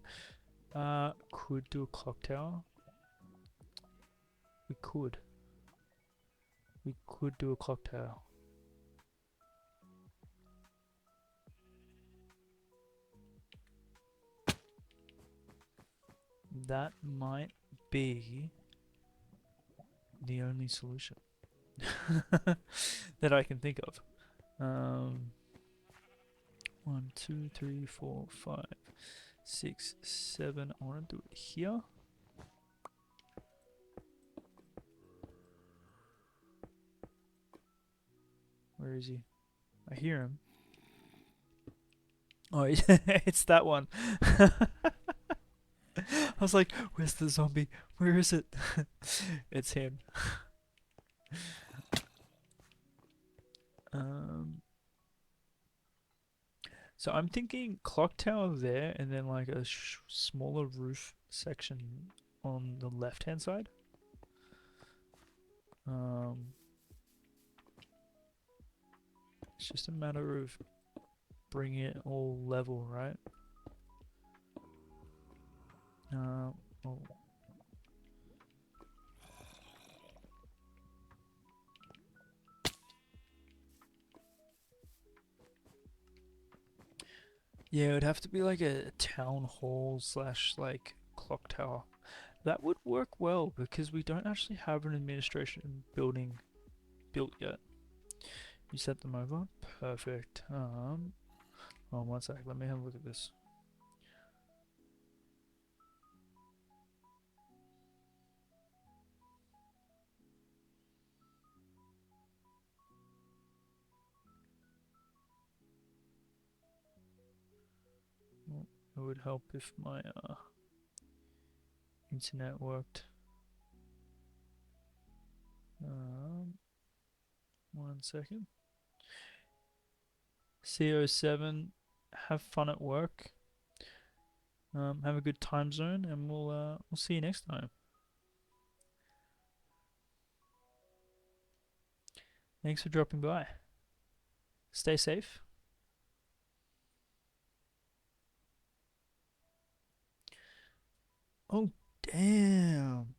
A: Could do a clock tower. We could. We could do a clock tower. That might be the only solution that I can think of. 1, 2, 3, 4, 5, 6, 7. I want to do it here. Where is he? I hear him. Oh, it's that one. I was like, where's the zombie? Where is it? It's him. So I'm thinking clock tower there, and then like a smaller roof section on the left-hand side. It's just a matter of bringing it all level, right? Oh. Yeah, it would have to be like a town hall slash like clock tower. That would work well because we don't actually have an administration building built yet. You set them over? Perfect. Oh, one sec, let me have a look at this. Well, it would help if my internet worked. 1 second. CO7, have fun at work. Have a good time zone, and we'll see you next time. Thanks for dropping by. Stay safe. Damn.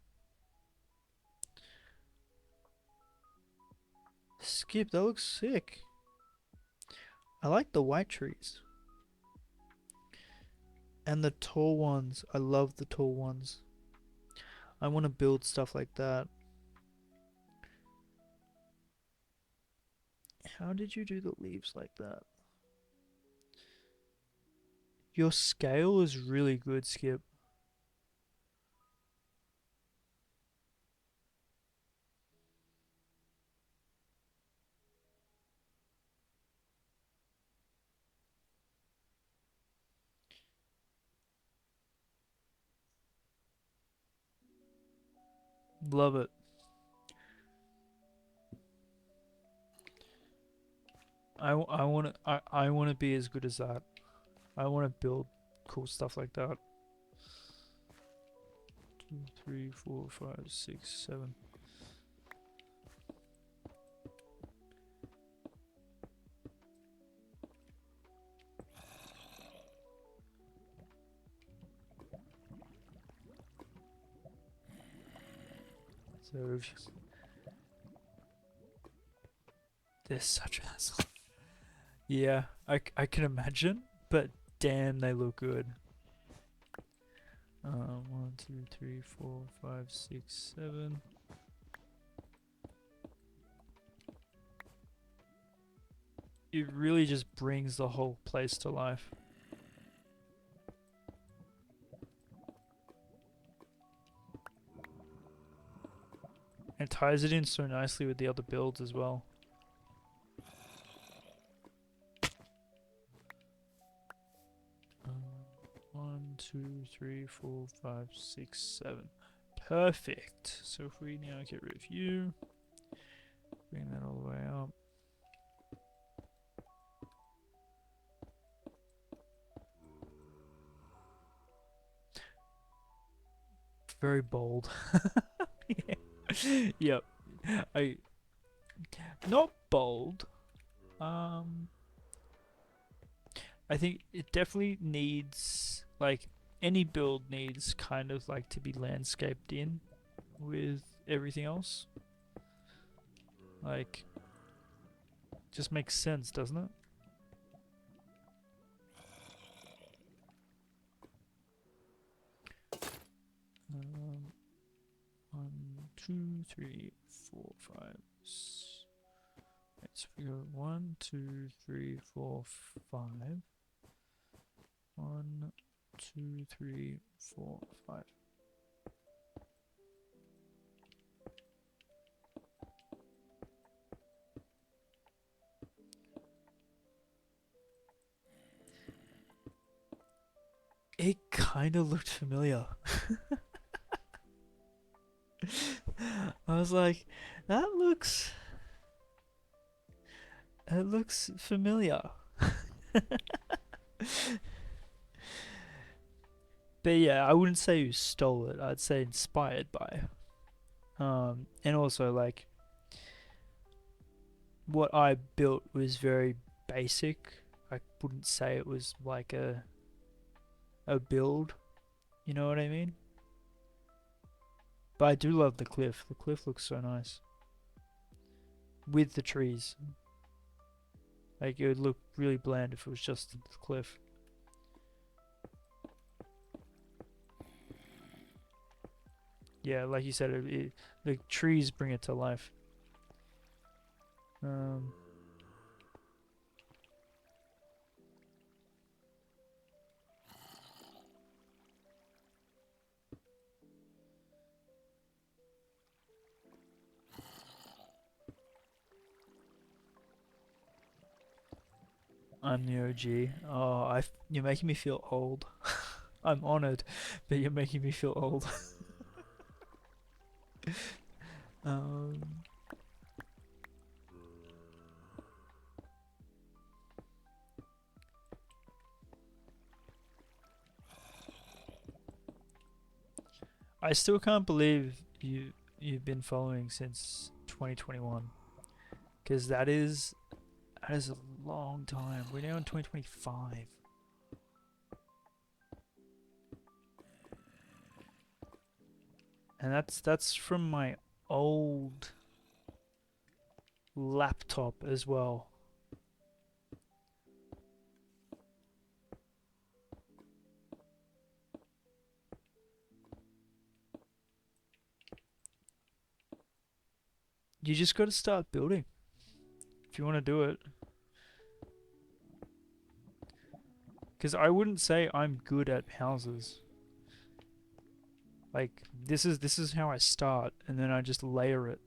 A: Skip, that looks sick. I like the white trees. And the tall ones. I love the tall ones. I want to build stuff like that. How did you do the leaves like that? Your scale is really good, Skip. Love it. I want to be as good as that. I want to build cool stuff like that. 2, 3, 4, 5, 6, 7. So they're such a hassle. Yeah, I can imagine, but damn, they look good. 1, 2, 3, 4, 5, 6, 7. It really just brings the whole place to life. And it ties it in so nicely with the other builds as well. Um, 1, 2, 3, 4, 5, 6, 7. Perfect. So if we now get rid of you, bring that all the way up. Very bold. Yeah. Yep. I not bold. I think it definitely needs like any build needs kind of like to be landscaped in with everything else. Like just makes sense, doesn't it? Um, 1, 2, 3, 4, 5. So we go 1, 2, 3, 4, 5. 1, 2, 3, 4, 5. It kind of looked familiar. I was like, that looks. It looks familiar. But yeah, I wouldn't say you stole it. I'd say inspired by. And also like what I built was very basic. I wouldn't say it was like a build. You know what I mean? But I do love the cliff. The cliff looks so nice with the trees. Like it would look really bland if it was just the cliff. Yeah, like you said, the trees bring it to life. Um, I'm the OG. Oh, you're making me feel old. I'm honored, but you're making me feel old. um, I still can't believe you've been following since 2021, because that is a long time. We're now in 2025. And that's from my old laptop as well. You just got to start building if you want to do it. Because I wouldn't say I'm good at houses. Like this is how I start, and then I just layer it.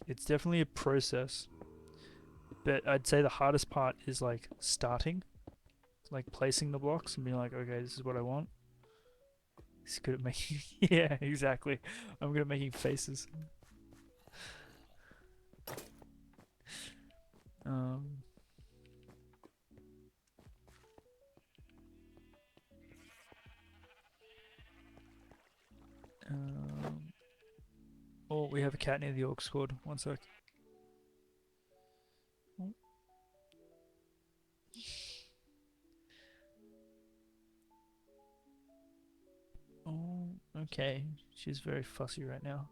A: It's definitely a process, but I'd say the hardest part is like starting, like placing the blocks and being like, okay, this is what I want. He's good at making. Yeah, exactly. I'm good at making faces. Um, um, oh, we have a cat near the aux cord. One sec. Oh, okay. She's very fussy right now.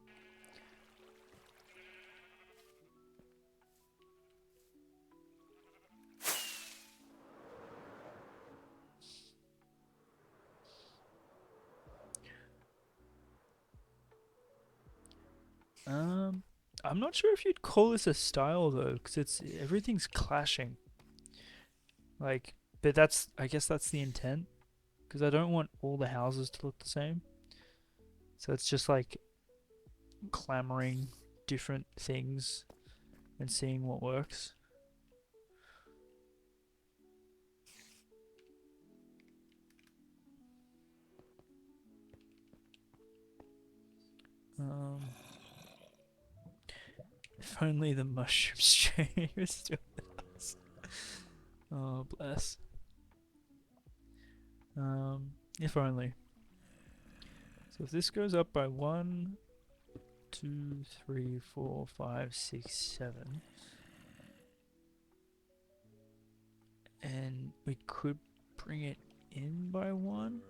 A: I'm not sure if you'd call this a style though, because it's everything's clashing. Like, but that's I guess that's the intent, because I don't want all the houses to look the same. So it's just like clamoring different things and seeing what works. Um, if only the mushroom stream was still with us. Oh, bless. If only. So if this goes up by 1, 2, 3, 4, 5, 6, 7, and we could bring it in by 1,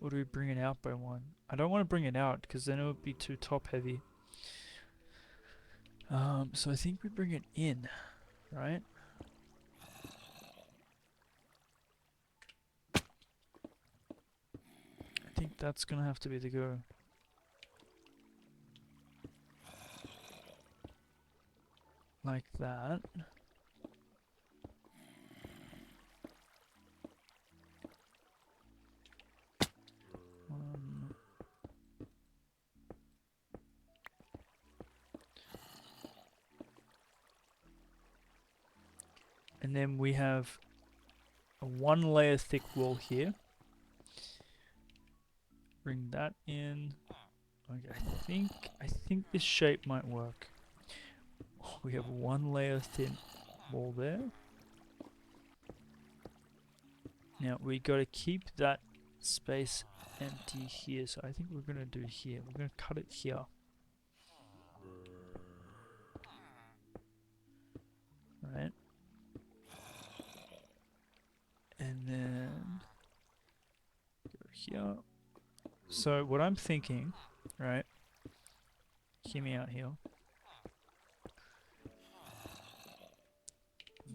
A: or do we bring it out by 1? I don't want to bring it out because then it would be too top heavy. So I think we bring it in, right? I think that's gonna have to be the go. Like that. Um, and then we have a 1 layer thick wall here. Bring that in. Okay, I think this shape might work. Oh, we have 1 layer thin wall there. Now we got to keep that space empty here, so I think we're gonna do here. We're gonna cut it here. Right? And then go here. So what I'm thinking, right? Hear me out here.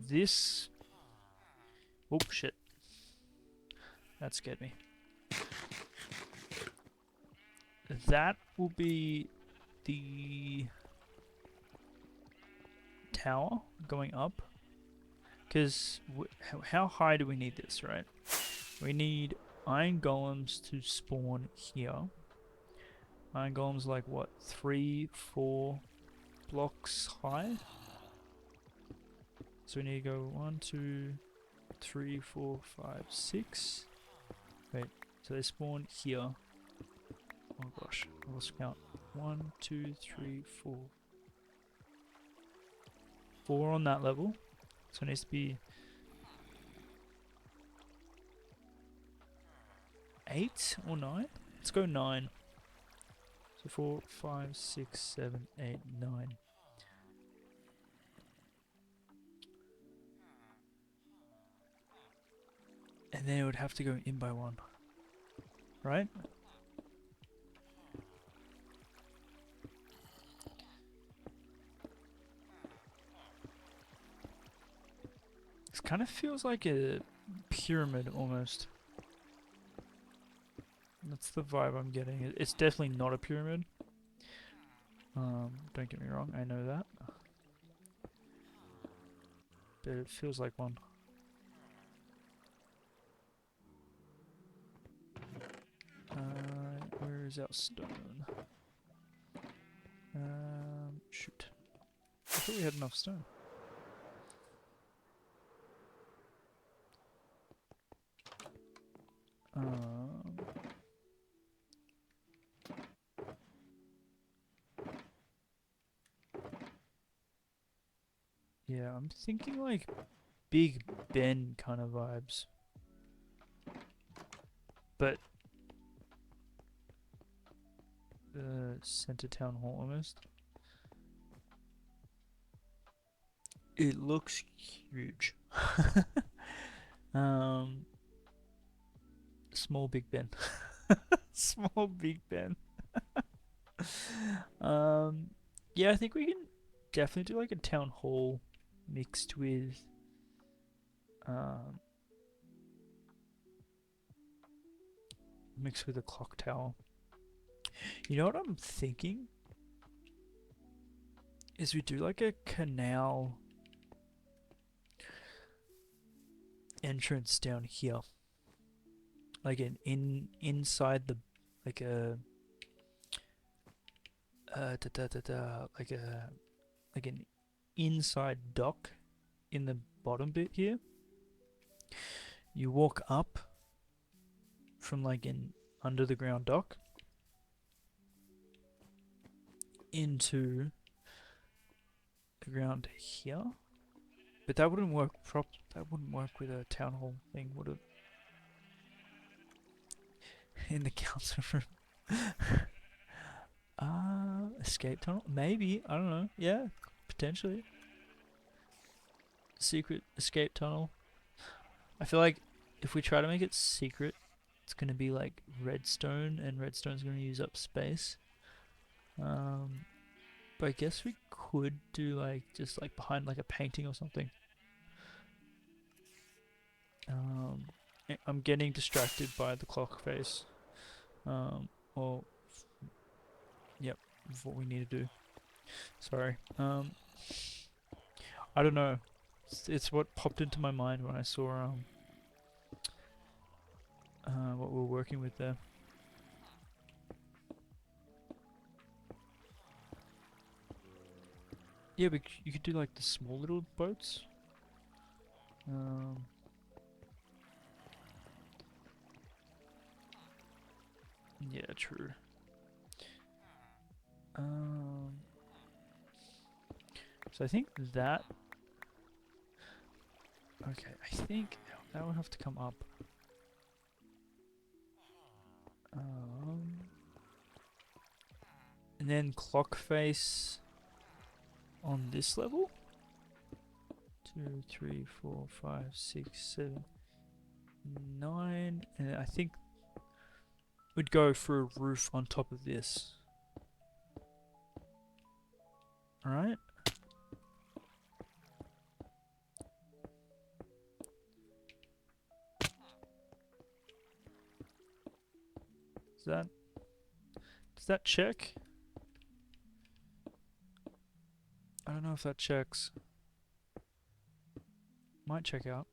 A: This. Oh shit. That scared me. That will be the tower going up. Because how high do we need this, right? We need iron golems to spawn here. Iron golems like what? 3, 4 blocks high? So we need to go 1, 2, 3, 4, 5, 6. Wait, so they spawn here. Oh gosh, I lost count. 1, 2, 3, 4. 4 on that level. So it needs to be 8 or 9? Let's go 9. So 4, 5, 6, 7, 8, 9. And then it would have to go in by one. Right? This kind of feels like a pyramid almost. That's the vibe I'm getting. It's definitely not a pyramid. Don't get me wrong, I know that. But it feels like one. Where is our stone? Shoot. I thought we had enough stone. Yeah, I'm thinking like Big Ben kind of vibes. But center town hall almost. It looks huge. Small Big Ben. Small Big Ben. Yeah, I think we can definitely do like a town hall mixed with mixed with a clock tower. You know what I'm thinking? Is we do like a canal entrance down here. Like an inside the like a like an inside dock in the bottom bit here. You walk up from like an under the ground dock into the ground here. But that wouldn't work that wouldn't work with a town hall thing, would it? In the council room. Escape tunnel? Maybe. I don't know. Yeah, potentially. Secret escape tunnel. I feel like if we try to make it secret, it's going to be like redstone, and redstone's going to use up space. But I guess we could do like just like behind like a painting or something. I'm getting distracted by the clock face. Or yep, what we need to do. Sorry. I don't know. It's what popped into my mind when I saw what we were working with there. Yeah, but you could do like the small little boats. Yeah, true. So I think that. Okay, I think that will have to come up. And then clock face on this level. 2, 3, 4, 5, 6, 7, 9, and I think we'd go for a roof on top of this. Alright? Does that check? I don't know if that checks. Might check out.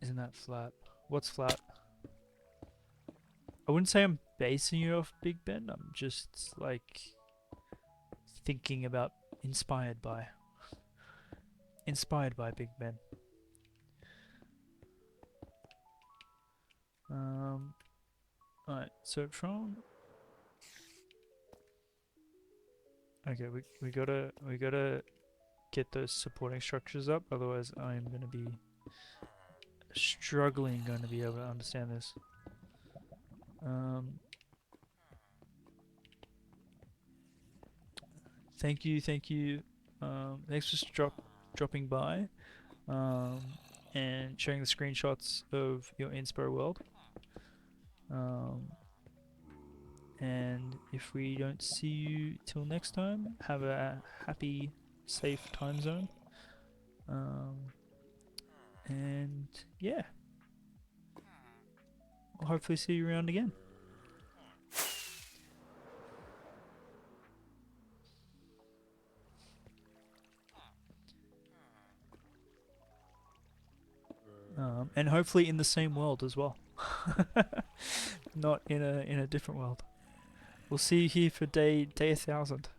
A: Isn't that flat? What's flat? I wouldn't say I'm basing it off Big Ben. I'm just like thinking about inspired by Big Ben. Alright, so from okay, we gotta get those supporting structures up, otherwise I'm gonna be struggling going to be able to understand this. Thank you, thank you. Thanks for dropping by and showing the screenshots of your inspo world. And if we don't see you till next time, have a happy, safe time zone. And yeah, I'll hopefully see you around again. And hopefully in the same world as well. Not in a different world. We'll see you here for day 1000.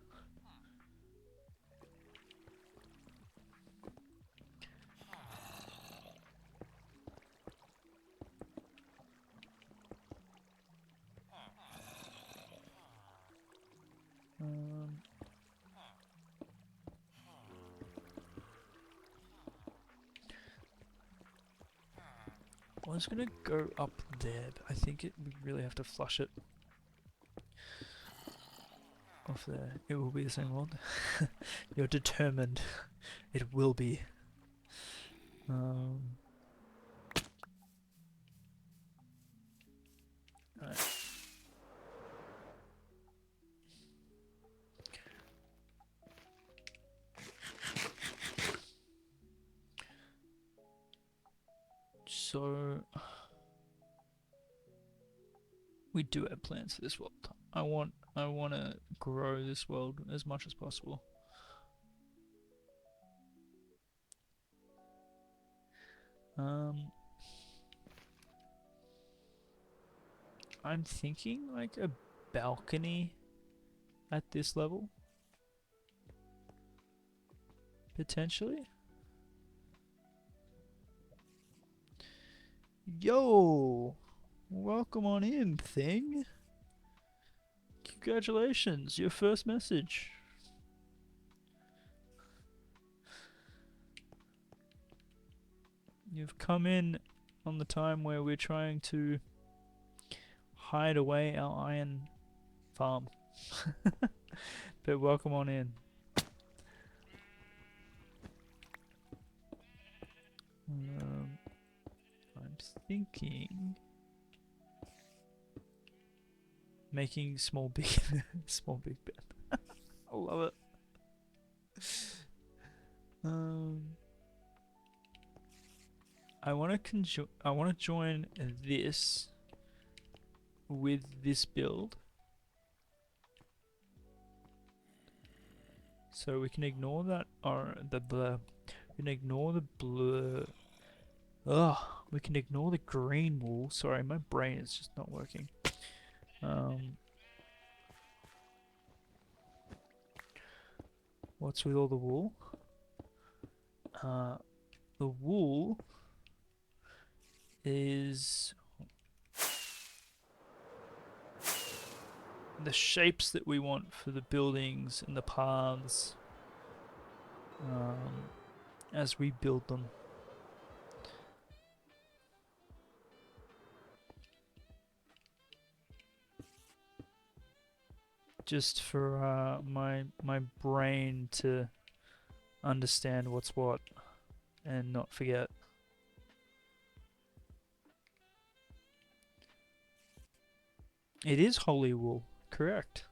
A: I was gonna go up there, but I think we really have to flush it off there. It will be the same world. You're determined. It will be. Alright. So we do have plans for this world. I want to grow this world as much as possible. I'm thinking like a balcony at this level, potentially. Yo, welcome on in, thing. Congratulations, your first message. You've come in on the time where we're trying to hide away our iron farm. But welcome on in. I'm thinking making small big small big bed. I love it. I want to join this with this build, so we can ignore that we can ignore the blur. Ugh, we can ignore the green wool. Sorry, my brain is just not working. What's with all the wool? The wool is the shapes that we want for the buildings and the paths as we build them. Just for my brain to understand what's what and not forget. It is holy wool, correct.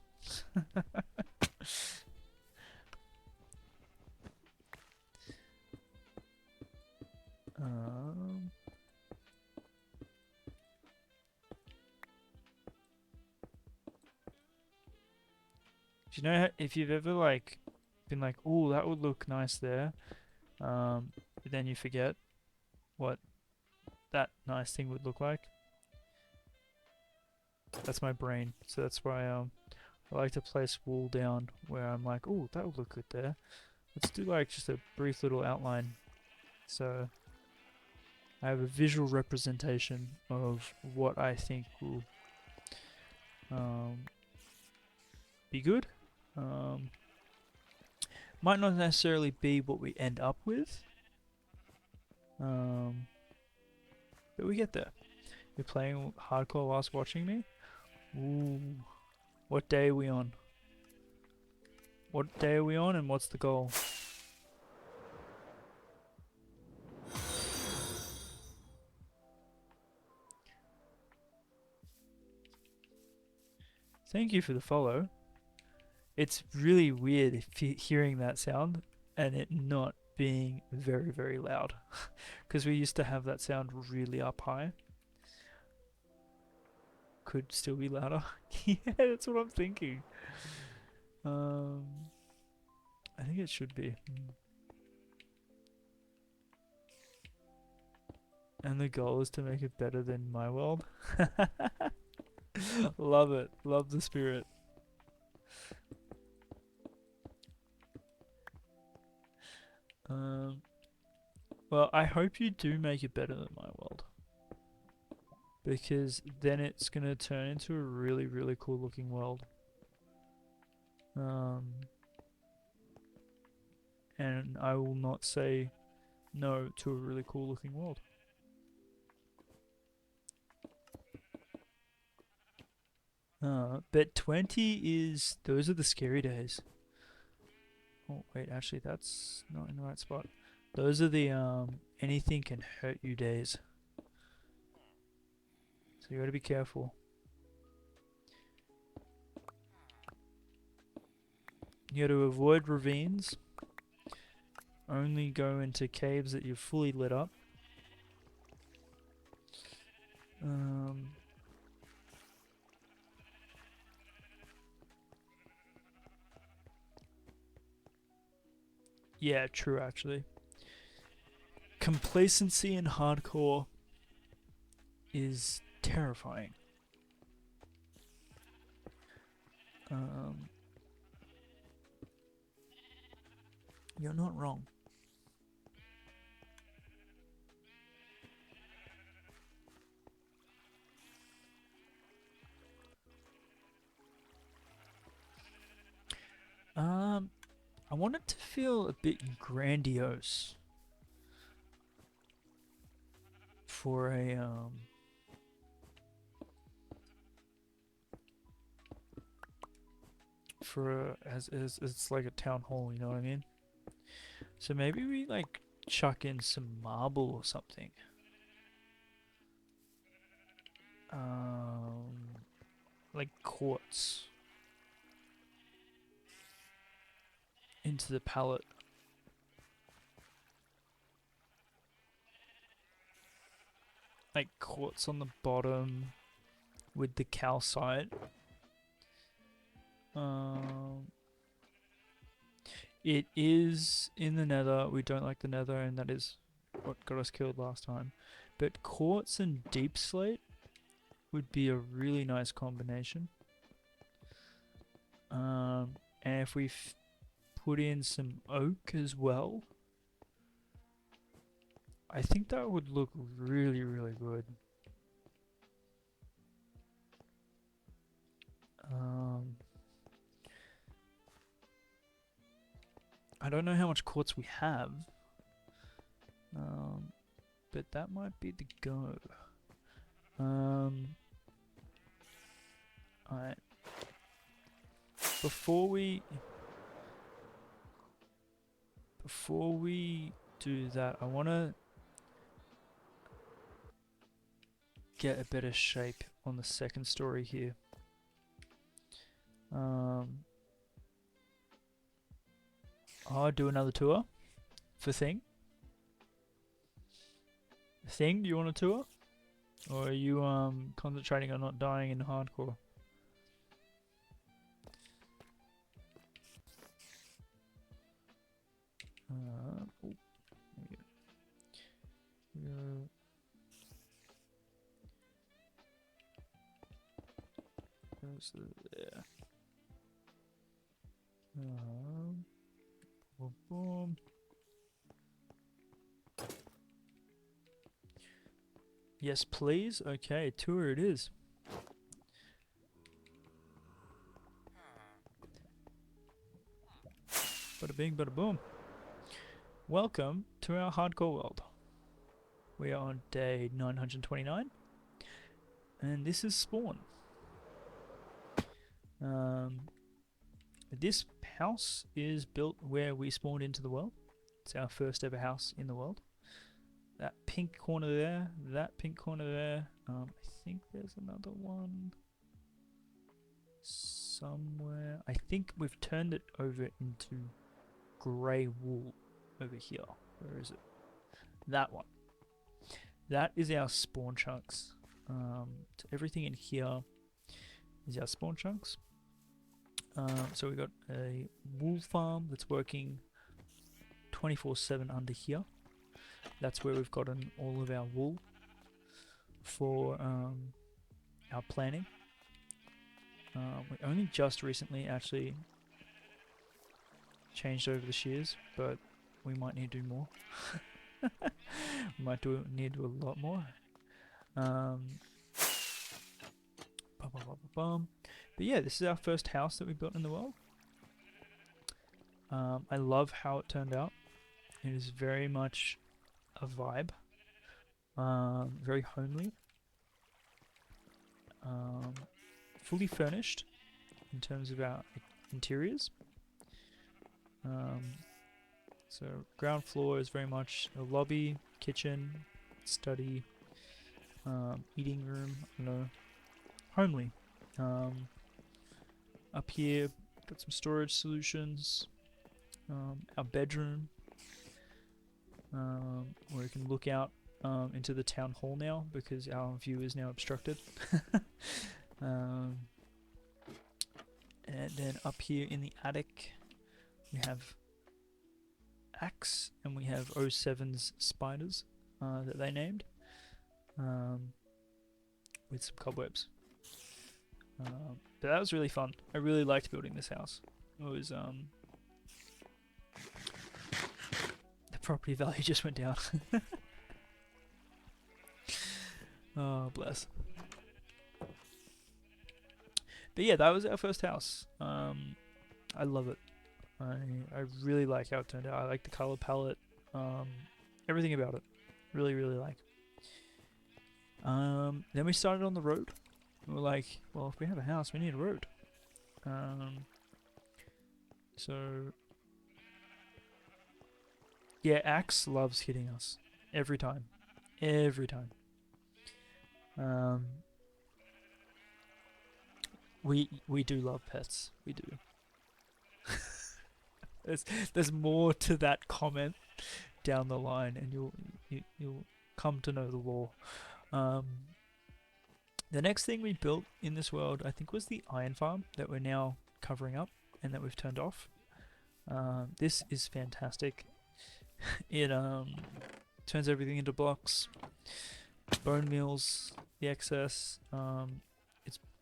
A: Do you know if you've ever like been like, "Oh, that would look nice there," but then you forget what that nice thing would look like? That's my brain, so that's why I like to place wool down where I'm like, "Oh, that would look good there." Let's do like just a brief little outline, so I have a visual representation of what I think will be good. Might not necessarily be what we end up with. But we get there. You're playing hardcore whilst watching me? Ooh. What day are we on? What day are we on and what's the goal? Thank you for the follow. It's really weird if hearing that sound and it not being very, very loud. Because we used to have that sound really up high. Could still be louder. Yeah, that's what I'm thinking. I think it should be. And the goal is to make it better than my world. Love it. Love the spirit. Well, I hope you do make it better than my world. Because then it's going to turn into a really, really cool looking world. And I will not say no to a really cool looking world. But 20 is... Those are the scary days. Oh, wait, actually, that's not in the right spot. Those are the, anything can hurt you days. So you gotta be careful. You gotta avoid ravines. Only go into caves that you've fully lit up. Yeah, true actually. Complacency in hardcore is terrifying. You're not wrong. I want it to feel a bit grandiose for a as it's like a town hall, you know what I mean? So maybe we like chuck in some marble or something. Like quartz into the palette. Like quartz on the bottom with the calcite. It is in the nether. We don't like the nether, and that is what got us killed last time. But quartz and deep slate would be a really nice combination. And if we put in some oak as well, I think that would look really, really good. I don't know how much quartz we have, but that might be the go. Alright. Before we do that, I want to get a better shape on the second story here. I'll do another tour for Thing. Thing, do you want a tour? Or are you concentrating on not dying in hardcore? Oh, there goes there. Boom, boom. Yes, please. Okay, tour it is. Bada bing, bada boom. Welcome to our hardcore world. We are on day 929. And this is spawn. This house is built where we spawned into the world. It's our first ever house in the world. That pink corner there, that pink corner there. I think there's another one somewhere. I think we've turned it over into grey wool over here. Where is it? That one. That is our spawn chunks. So everything in here is our spawn chunks. So we've got a wool farm that's working 24/7 under here. That's where we've gotten all of our wool for our planning. We only just recently actually changed over the shears, but we might need to do more. We might need to do a lot more. But yeah, this is our first house that we built in the world. I love how it turned out. It is very much a vibe. Very homely. Fully furnished in terms of our interiors. So ground floor is very much a lobby, kitchen, study, eating room, homely. Up here, got some storage solutions. Our bedroom, where we can look out into the town hall now because our view is now obstructed. And then up here in the attic, we have Axe and we have 07's spiders that they named, with some cobwebs. But that was really fun. I really liked building this house. It was the property value just went down. Oh, bless. But yeah, that was our first house. I love it. I really like how it turned out. I like the color palette. Everything about it. Really, really like. Then we started on the road. We were like, well, if we have a house, we need a road. So yeah, Axe loves hitting us every time. Every time. We do love pets. We do. There's more to that comment down the line, and you'll come to know the lore. The next thing we built in this world, I think, was the iron farm that we're now covering up and that we've turned off. This is fantastic. It turns everything into blocks, bone meals, the excess.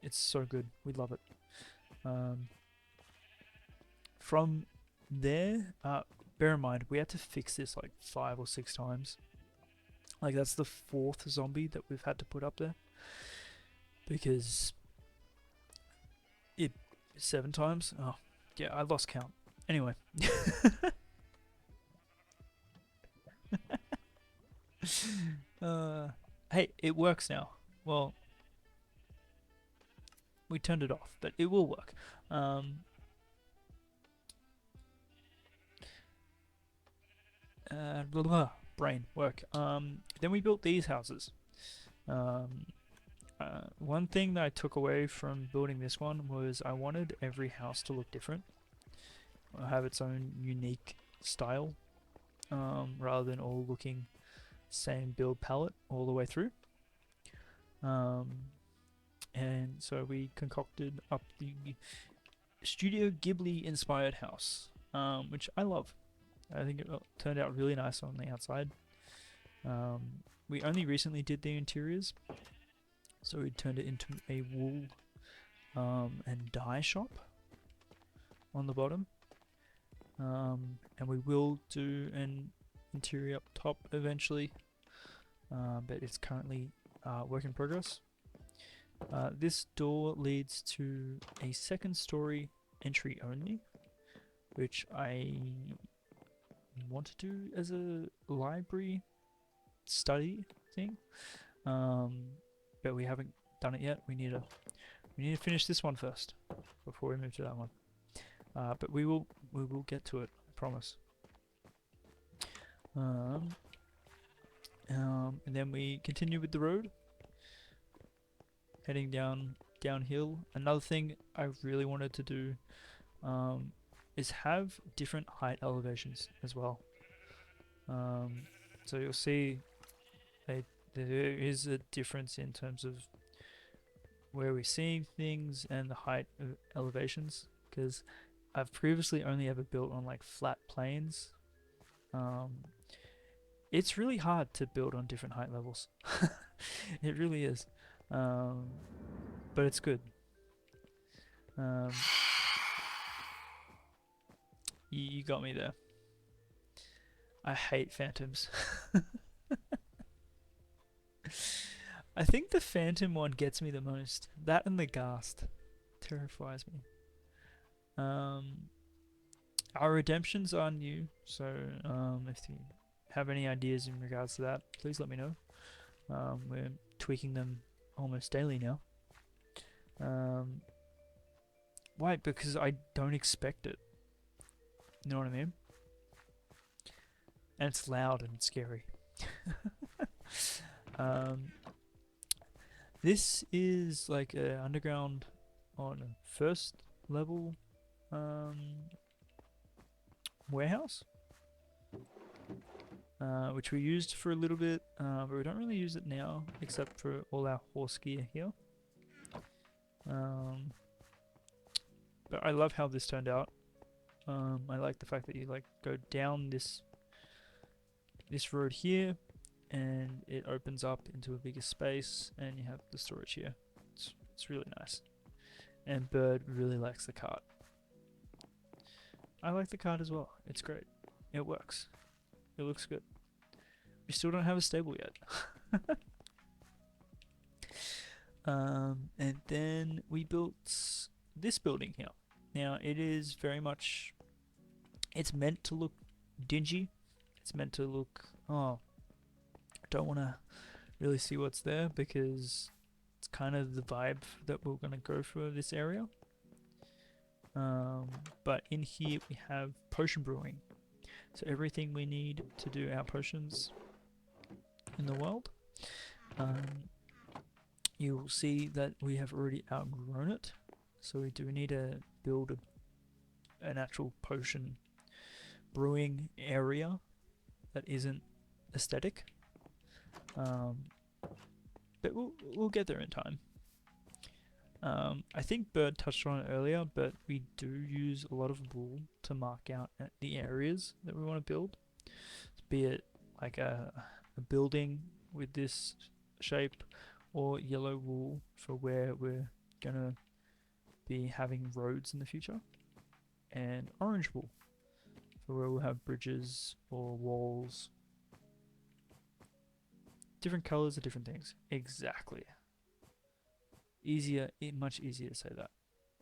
A: It's so good. We love it. From there, bear in mind we had to fix this like 5 or 6 times. Like that's the 4th zombie that we've had to put up there because it 7 times. Oh yeah, I lost count. Anyway. Hey, it works now. Well, we turned it off, but it will work. Blah, blah, brain work. Then we built these houses. One thing that I took away from building this one was I wanted every house to look different, have its own unique style, rather than all looking same build palette all the way through. And so we concocted up the Studio Ghibli inspired house, which I love. I think it turned out really nice on the outside. We only recently did the interiors, so we turned it into a wool and dye shop on the bottom. And we will do an interior up top eventually, but it's currently work in progress. This door leads to a 2nd story entry only, which I want to do as a library study thing, but we haven't done it yet. We need to finish this one first before we move to that one. But we will get to it, I promise. And then we continue with the road, heading downhill. Another thing I really wanted to do is have different height elevations as well. So you'll see there is a difference in terms of where we're seeing things and the height of elevations, because I've previously only ever built on like flat plains. It's really hard to build on different height levels. It really is. But it's good. You got me there. I hate phantoms. I think the phantom one gets me the most. That and the ghast terrifies me. Our redemptions are new, so if you have any ideas in regards to that, please let me know. We're tweaking them almost daily now. Why? Because I don't expect it. You know what I mean? And it's loud and scary. This is like an underground on a first level warehouse, which we used for a little bit, but we don't really use it now except for all our horse gear here. But I love how this turned out. I like the fact that you like go down this road here, and it opens up into a bigger space, and you have the storage here. It's really nice. And Bird really likes the cart. I like the cart as well. It's great. It works. It looks good. We still don't have a stable yet. And then we built this building here. Now it is very much, it's meant to look dingy. It's meant to look, I don't want to really see what's there, because it's kind of the vibe that we're going to go for this area. But in here we have potion brewing. So everything we need to do our potions in the world. You will see that we have already outgrown it. So we do need to build an actual potion brewing area that isn't aesthetic. But we'll get there in time. I think Bird touched on it earlier, but we do use a lot of wool to mark out the areas that we want to build. Be it like a building with this shape, or yellow wool for where we're gonna be having roads in the future, and orange wool for where we'll have bridges or walls. Different colors are different things. Exactly. Much easier to say that.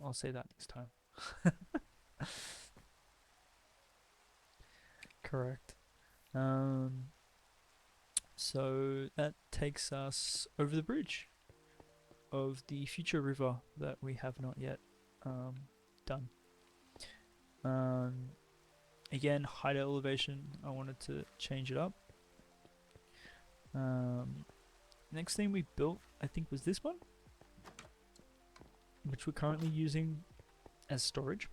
A: I'll say that next time. Correct. So that takes us over the bridge of the future river that we have not yet done. Again, height elevation, I wanted to change it up. Next thing we built, I think, was this one, which we're currently using as storage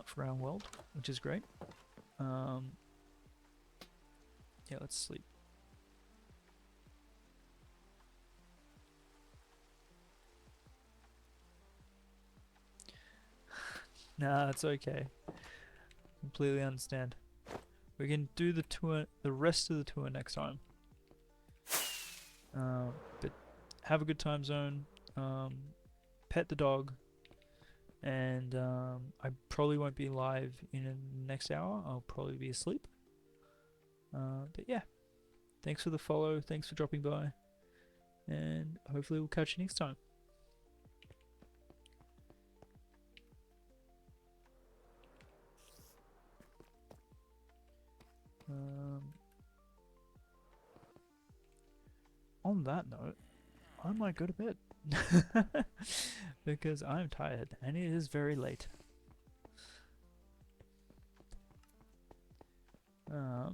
A: for our world, which is great. Yeah, let's sleep. Nah, it's okay. Completely understand. We can do the tour, the rest of the tour next time. But have a good time zone. Pet the dog. And I probably won't be live in the next hour. I'll probably be asleep. But yeah, thanks for the follow. Thanks for dropping by. And hopefully we'll catch you next time. on that note, I might go to bed. Because I'm tired and it is very late. Alright.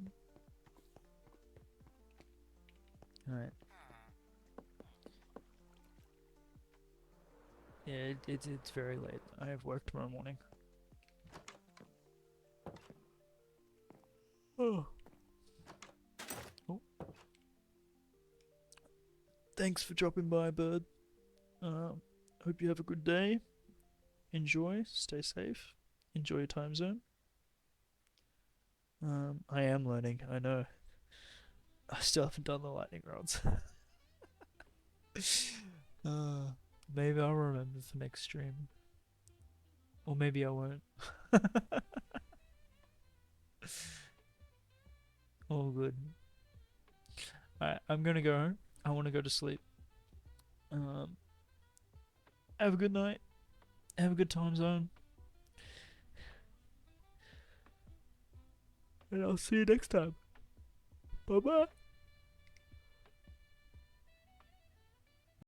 A: Yeah, it's very late. I have work tomorrow morning. Oh. Oh. Thanks for dropping by, bird. Hope you have a good day. Enjoy. Stay safe. Enjoy your time zone. I am learning. I know. I still haven't done the lightning rods. Maybe I'll remember for next stream. Or maybe I won't. All good. Alright, I'm gonna go home. I wanna go to sleep. Have a good night. Have a good time zone. And I'll see you next time. Bye bye.